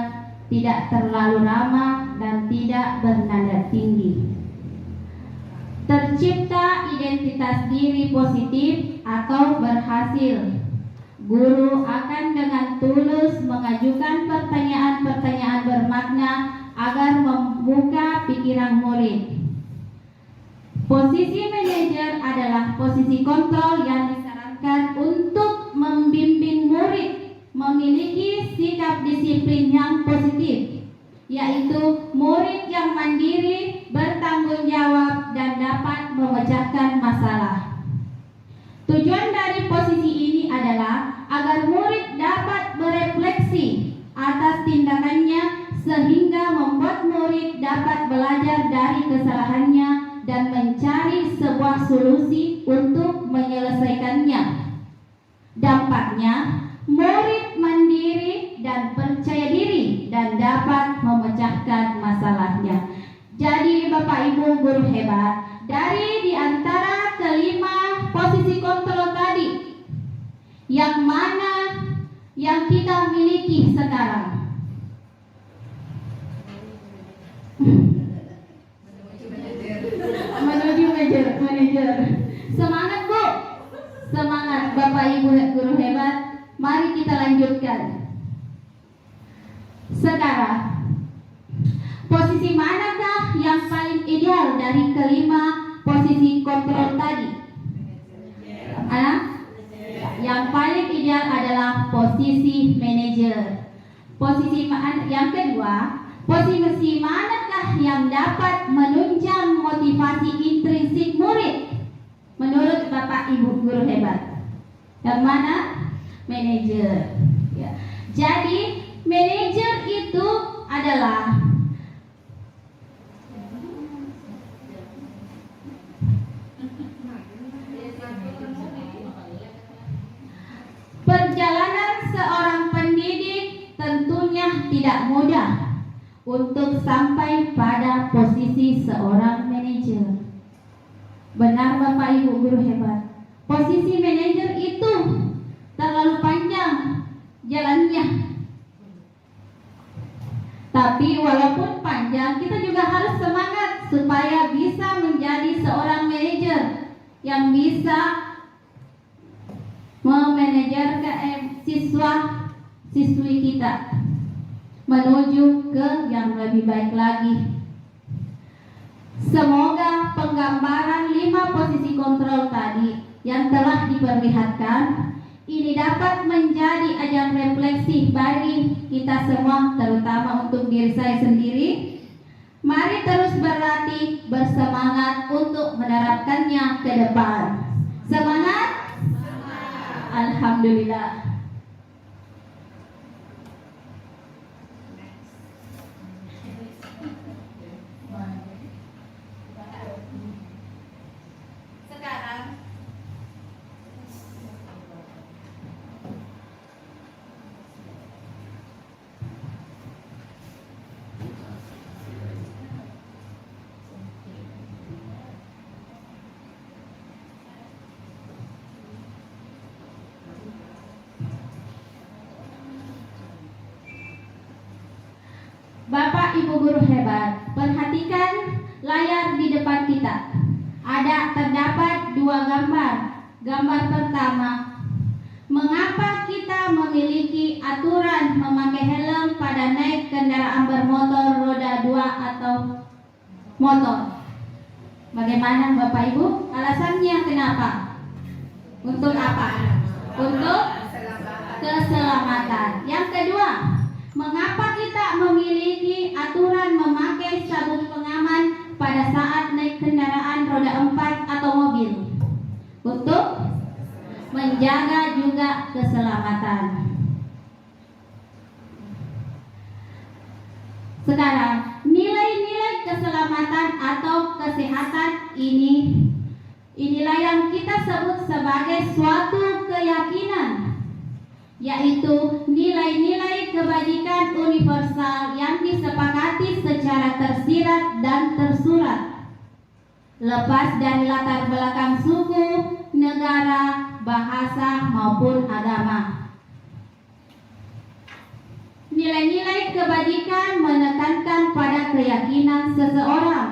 tidak terlalu ramah, dan tidak bernada tinggi. Tercipta identitas diri positif atau berhasil. Guru akan dengan tulus mengajukan pertanyaan-pertanyaan bermakna agar membuka pikiran murid. Posisi manajer adalah posisi kontrol yang disarankan untuk membimbing murid memiliki sikap disiplin yang positif, yaitu murid yang mandiri, bertanggung jawab, dan dapat memecahkan masalah. Tujuan dari posisi ini adalah agar murid dapat berefleksi atas tindakannya sehingga membuat murid dapat belajar dari kesalahannya dan mencari sebuah solusi untuk menyelesaikannya. Dampaknya, murid mandiri dan percaya diri dan dapat memecahkan masalahnya. Jadi Bapak Ibu guru hebat, dari di antara kelima posisi kontrol tadi, yang mana yang kita miliki sekarang? Menuju manajer. Semangat Bu, semangat Bapak Ibu guru hebat. Mari kita lanjutkan. Sekarang, posisi manakah yang paling ideal dari kelima posisi kontrol tadi? Yang paling ideal adalah posisi manajer. Yang kedua, posisi manakah yang dapat menunjang motivasi intrinsik murid? Menurut Bapak Ibu guru hebat, yang mana? Manajer. Ya. Jadi manajer itu adalah perjalanan seorang pendidik tentunya tidak mudah untuk sampai pada posisi seorang manajer. Benar Bapak Ibu guru hebat. Posisi manajer itu terlalu panjang jalannya. Tapi walaupun panjang, kita juga harus semangat supaya bisa menjadi seorang manajer yang bisa memanajerkan siswa-siswi kita menuju ke yang lebih baik lagi. Semoga penggambaran 5 posisi kontrol tadi yang telah diperlihatkan ini dapat menjadi ajang refleksi bagi kita semua, terutama untuk diri saya sendiri. Mari terus berlatih, bersemangat untuk menerapkannya ke depan. Semangat! Alhamdulillah. Sekarang Bapak Ibu guru hebat, perhatikan layar di depan kita. Terdapat 2 gambar. Gambar pertama, mengapa kita memiliki aturan memakai helm pada naik kendaraan bermotor roda 2 atau motor? Bagaimana Bapak Ibu? Alasannya kenapa? Untuk apa? Untuk keselamatan. Yang kedua, mengapa kita memiliki aturan memakai sabuk pengaman pada saat naik kendaraan roda 4 atau mobil? Untuk menjaga juga keselamatan. Sekarang, nilai-nilai keselamatan atau kesehatan inilah yang kita sebut sebagai suatu keyakinan, yaitu nilai-nilai kebajikan universal yang disepakati secara tersirat dan tersurat, lepas dari latar belakang suku, negara, bahasa maupun agama. Nilai-nilai kebajikan menekankan pada keyakinan seseorang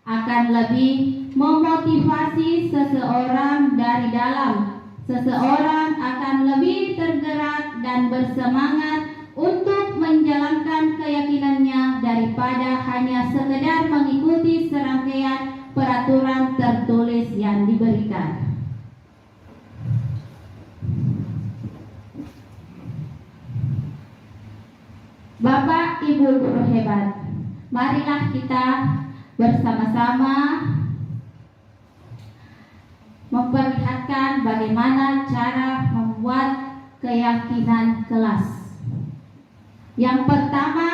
akan lebih memotivasi seseorang dari dalam. Seseorang akan lebih tergerak dan bersemangat untuk menjalankan keyakinannya daripada hanya sekedar mengikuti serangkaian peraturan tertulis yang diberikan. Bapak Ibu guru hebat, marilah kita bersama-sama memperlihatkan bagaimana cara membuat keyakinan kelas. Yang pertama,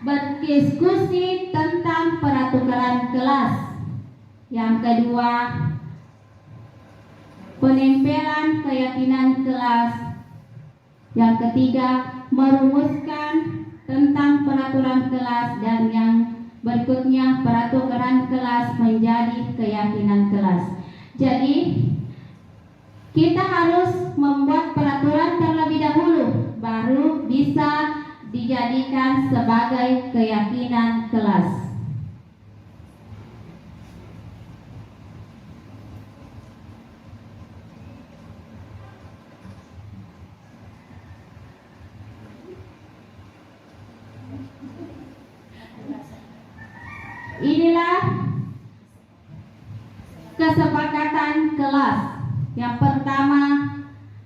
berdiskusi tentang peraturan kelas. Yang kedua, penempelan keyakinan kelas. Yang ketiga, merumuskan tentang peraturan kelas, dan yang berikutnya peraturan kelas menjadi keyakinan kelas. Jadi kita harus membuat peraturan terlebih dahulu, baru bisa dijadikan sebagai keyakinan kelas. Inilah kesepakatan kelas. Yang pertama,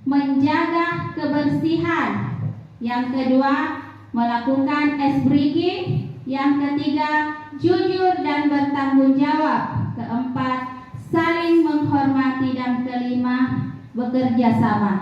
menjaga kebersihan. Yang kedua, melakukan ice breaking. Yang ketiga, jujur dan bertanggung jawab. Keempat, saling menghormati. Dan kelima, bekerja sama.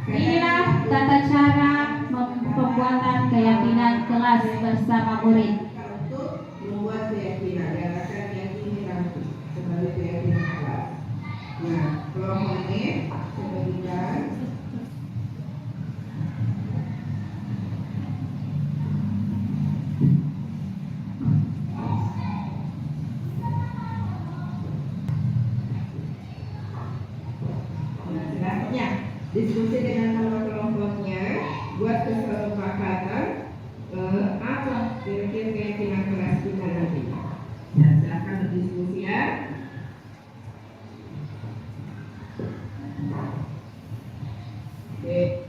Inilah tata cara pembuatan keyakinan kelas bersama murid. Untuk membuat keyakinan, yang akan diyakini nanti sebagai keyakinan kelas. Nah, kelompok ini saya bagikan. Diskusi dengan kelompok-kelompoknya, buat kesepakatan apa kira-kira keyakinan kelas kita nanti. Ya, silakan berdiskusi ya. Oke.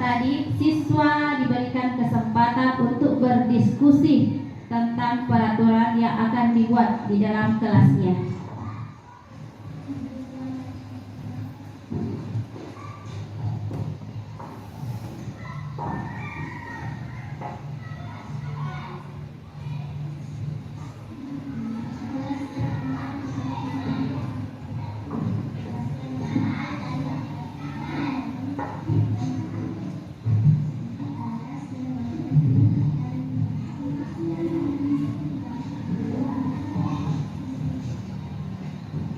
Tadi siswa diberikan kesempatan untuk berdiskusi tentang peraturan yang akan dibuat di dalam kelasnya.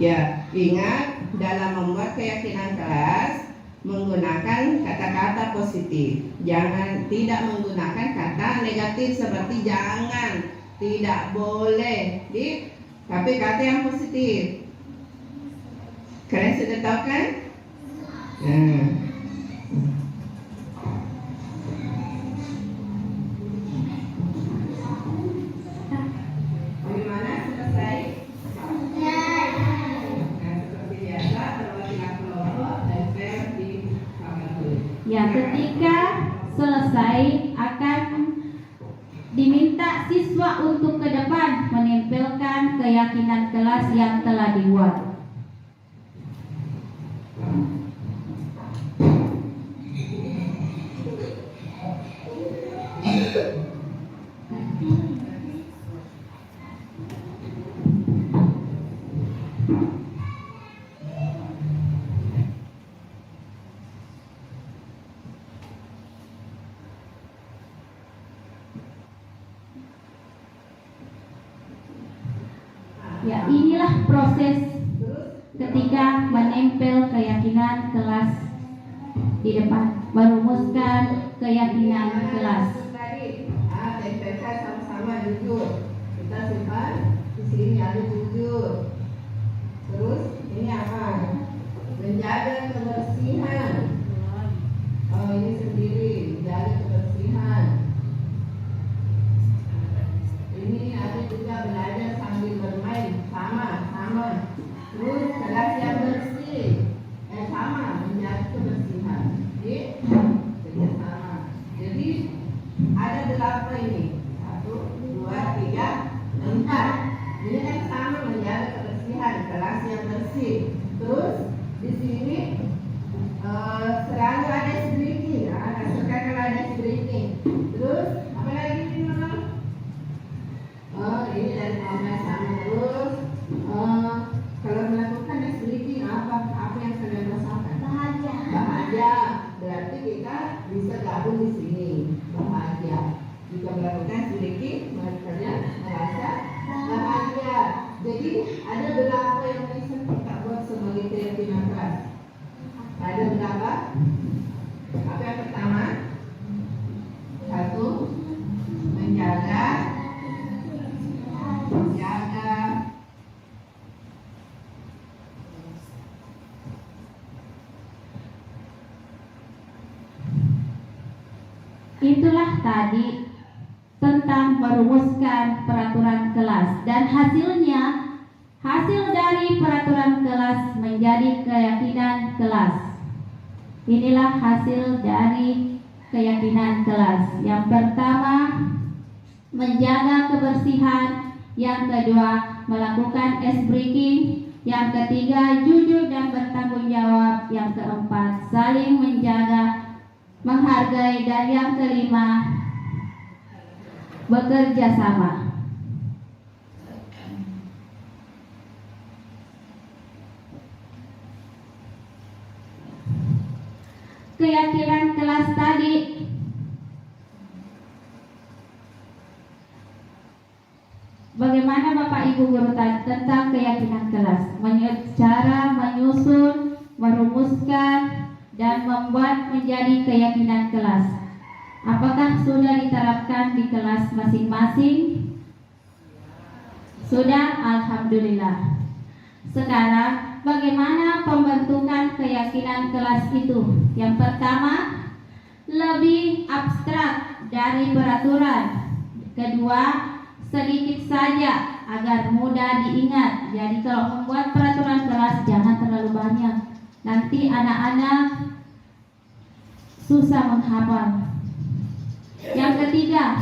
Ya, ingat dalam membuat keyakinan kelas menggunakan kata-kata positif. Jangan tidak menggunakan kata negatif seperti jangan, tidak boleh. Tapi kata yang positif. Kalian sudah tahu kan? Nah. Bagaimana selesai? Ya, ketika selesai akan diminta siswa untuk ke depan menempelkan keyakinan kelas yang telah dibuat. Ya, inilah proses ketika menempel keyakinan kelas di depan, merumuskan keyakinan kelas. Tadi, tempelkan sama-sama jujur. Kita simpan di sini ada jujur. Terus ini apa? Menjaga kebersihan. Oh, ini sendiri menjaga kebersihan. bersih. Terus di sini selalu ada breaking, anak suka kalau ada breaking. Terus apa lagi ini Mama? Ini dari Mama sama. Terus kalau melakukan breaking apa yang kalian rasakan? Bahagia. Berarti kita bisa gabung di sini. Bahagia. Jika melakukan breaking, kalian merasa bahagia. Jadi ada beberapa yang bisa kita buat sebagai keyakinan keras. Ada berapa? Apa yang pertama? Satu, menjaga. Itulah tadi tentang merumuskan peraturan kelas, dan hasil dari peraturan kelas menjadi keyakinan kelas. Inilah hasil dari keyakinan kelas. Yang pertama, menjaga kebersihan. Yang kedua, melakukan ice breaking. Yang ketiga, jujur dan bertanggung jawab. Yang keempat, saling menjaga, menghargai. Dan yang kelima, bekerja sama. Keyakinan kelas tadi bagaimana Bapak Ibu guru tentang keyakinan kelas? Cara menyusun, merumuskan, dan membuat menjadi keyakinan kelas. Apakah sudah diterapkan di kelas masing-masing? Sudah, alhamdulillah. Sekarang bagaimana pembentukan keyakinan kelas itu? Yang pertama, lebih abstrak dari peraturan. Kedua, sedikit saja agar mudah diingat. Jadi kalau membuat peraturan kelas jangan terlalu banyak. Nanti anak-anak susah menghafal. Yang ketiga,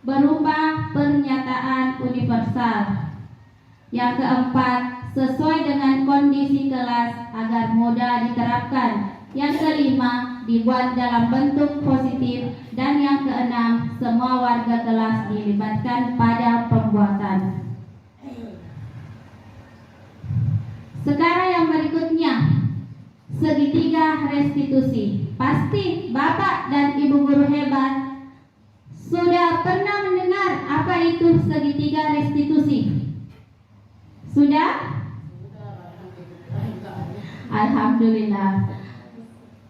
berupa pernyataan universal. Yang keempat, sesuai dengan kondisi kelas agar mudah diterapkan. Yang kelima, dibuat dalam bentuk positif. Dan yang keenam, semua warga kelas dilibatkan pada pembuatan. Sekarang yang berikutnya, segitiga restitusi. Pasti Bapak dan Ibu guru hebat sudah pernah mendengar apa itu segitiga restitusi? Sudah? Alhamdulillah.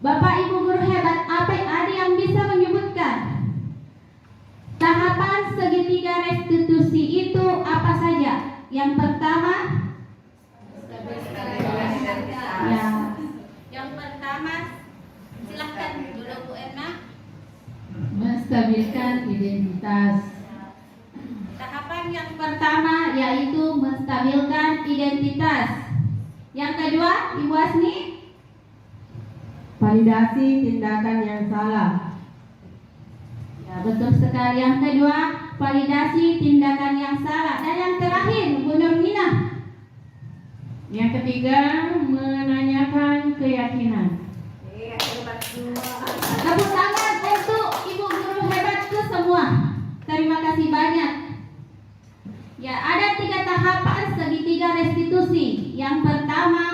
Bapak Ibu guru hebat, ada yang bisa menyebutkan tahapan segitiga restitusi itu apa saja? Yang pertama, yang pertama, silahkan dulu Bu Erna. Menstabilkan identitas. Tahapan yang pertama yaitu menstabilkan identitas. Yang kedua, Ibu Asni? Validasi tindakan yang salah. Ya, betul sekali. Yang kedua, validasi tindakan yang salah. Dan yang terakhir, Bu Nurmina? Yang ketiga, menanyakan keyakinan. Tepuk tangan untuk Ibu guru hebatku semua. Terima kasih banyak. Ya, ada 3 tahapan segitiga restitusi. Yang pertama,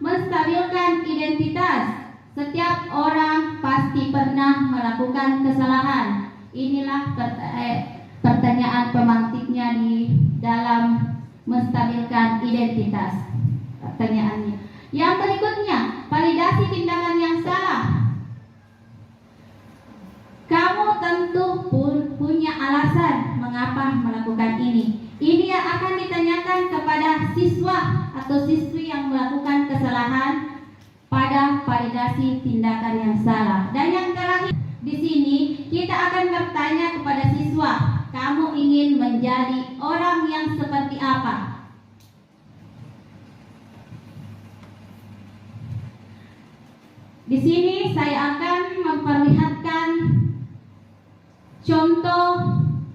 menstabilkan identitas. Setiap orang pasti pernah melakukan kesalahan. Inilah pertanyaan pemantiknya di dalam menstabilkan identitas. Pertanyaannya. Yang berikutnya, validasi tindakan yang salah. Kamu tentu punya alasan mengapa melakukan ini. Ini yang akan ditanyakan kepada siswa atau siswi yang melakukan kesalahan pada validasi tindakan yang salah. Dan yang terakhir, di sini kita akan bertanya kepada siswa, kamu ingin menjadi orang yang seperti apa? Di sini saya akan memperlihatkan contoh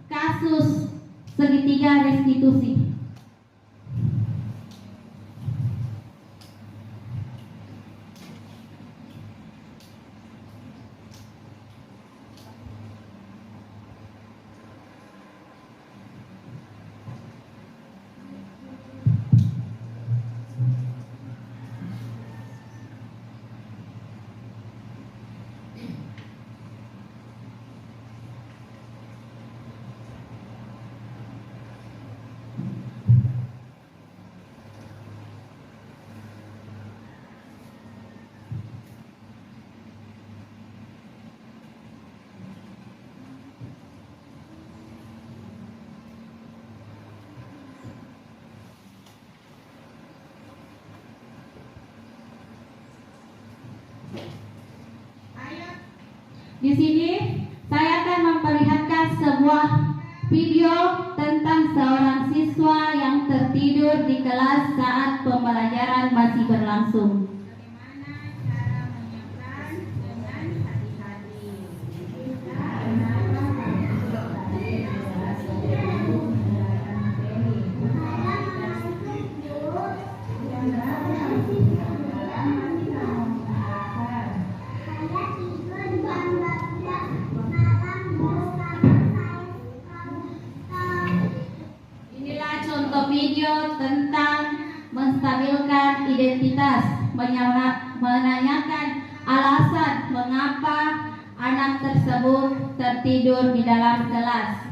kasus segitiga restitusi. Di sini saya akan memperlihatkan sebuah video tentang seorang siswa yang tertidur di kelas saat pembelajaran masih berlangsung. Inilah contoh video tentang menstabilkan identitas, menanyakan alasan mengapa anak tersebut tertidur di dalam kelas.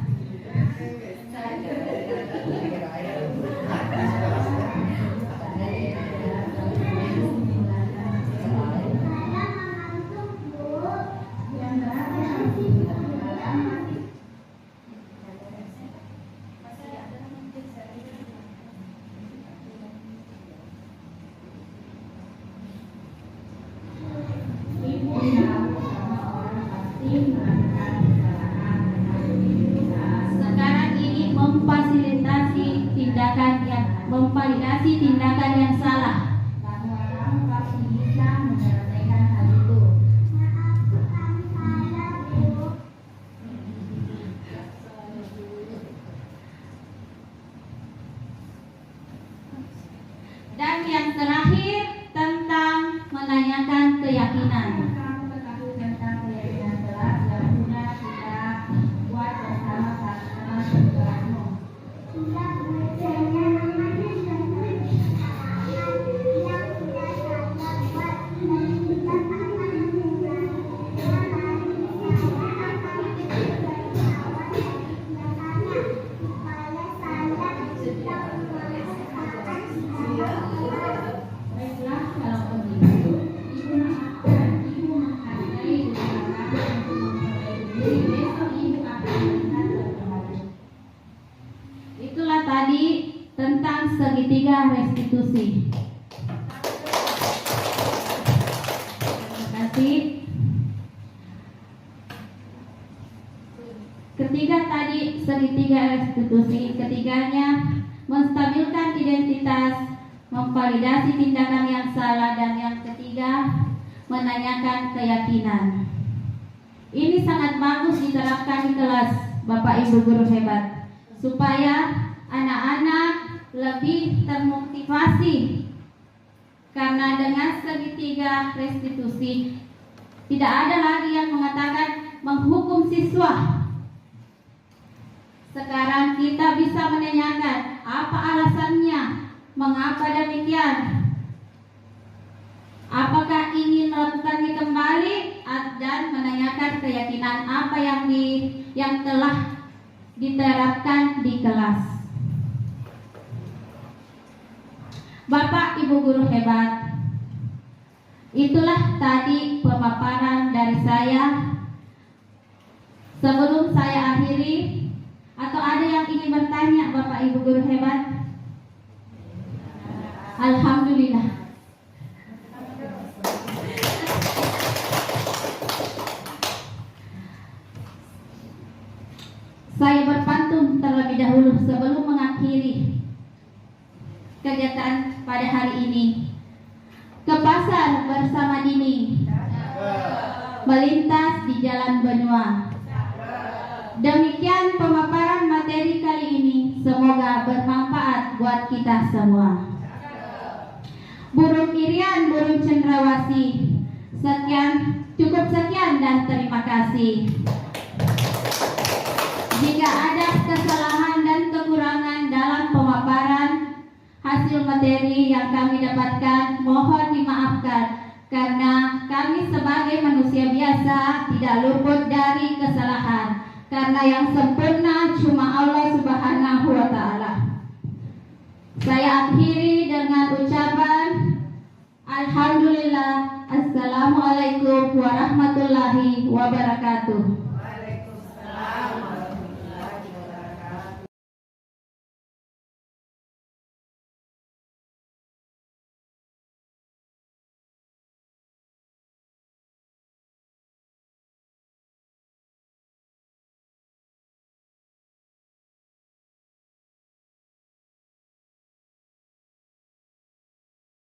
Sekarang ini memvalidasi tindakan yang salah. Dan yang terakhir tentang menanyakan keyakinan. Itulah tadi tentang segitiga restitusi. Terima kasih. Ketiga tadi segitiga restitusi, ketiganya menstabilkan identitas, memvalidasi tindakan yang salah, dan yang ketiga menanyakan keyakinan. Ini sangat bagus diterapkan di kelas, Bapak Ibu guru hebat, supaya anak-anak lebih termotivasi. Karena dengan segitiga restitusi tidak ada lagi yang mengatakan menghukum siswa. Sekarang kita bisa menanyakan apa alasannya, mengapa demikian, apakah ingin melakukannya kembali, dan menanyakan keyakinan apa yang telah diterapkan di kelas. Bapak Ibu guru hebat, itulah tadi pemaparan dari saya. Sebelum saya akhiri, atau ada yang ingin bertanya Bapak Ibu guru hebat? Alhamdulillah. Saya berpantun terlebih dahulu sebelum mengakhiri kegiatan pada hari ini. Ke pasar bersama Dini, melintas di jalan benua. Demikian pemaparan materi kali ini. Semoga bermanfaat buat kita semua. Burung Irian, burung cendrawasih. Cukup sekian dan terima kasih. Jika ada kesalahan dan kekurangan dalam pemaparan hasil materi yang kami dapatkan, mohon dimaafkan, karena kami sebagai manusia biasa tidak luput dari kesalahan, karena yang sempurna cuma Allah Subhanahu wa Ta'ala. Saya akhiri dengan ucapan Alhamdulillah. Assalamualaikum warahmatullahi wabarakatuh.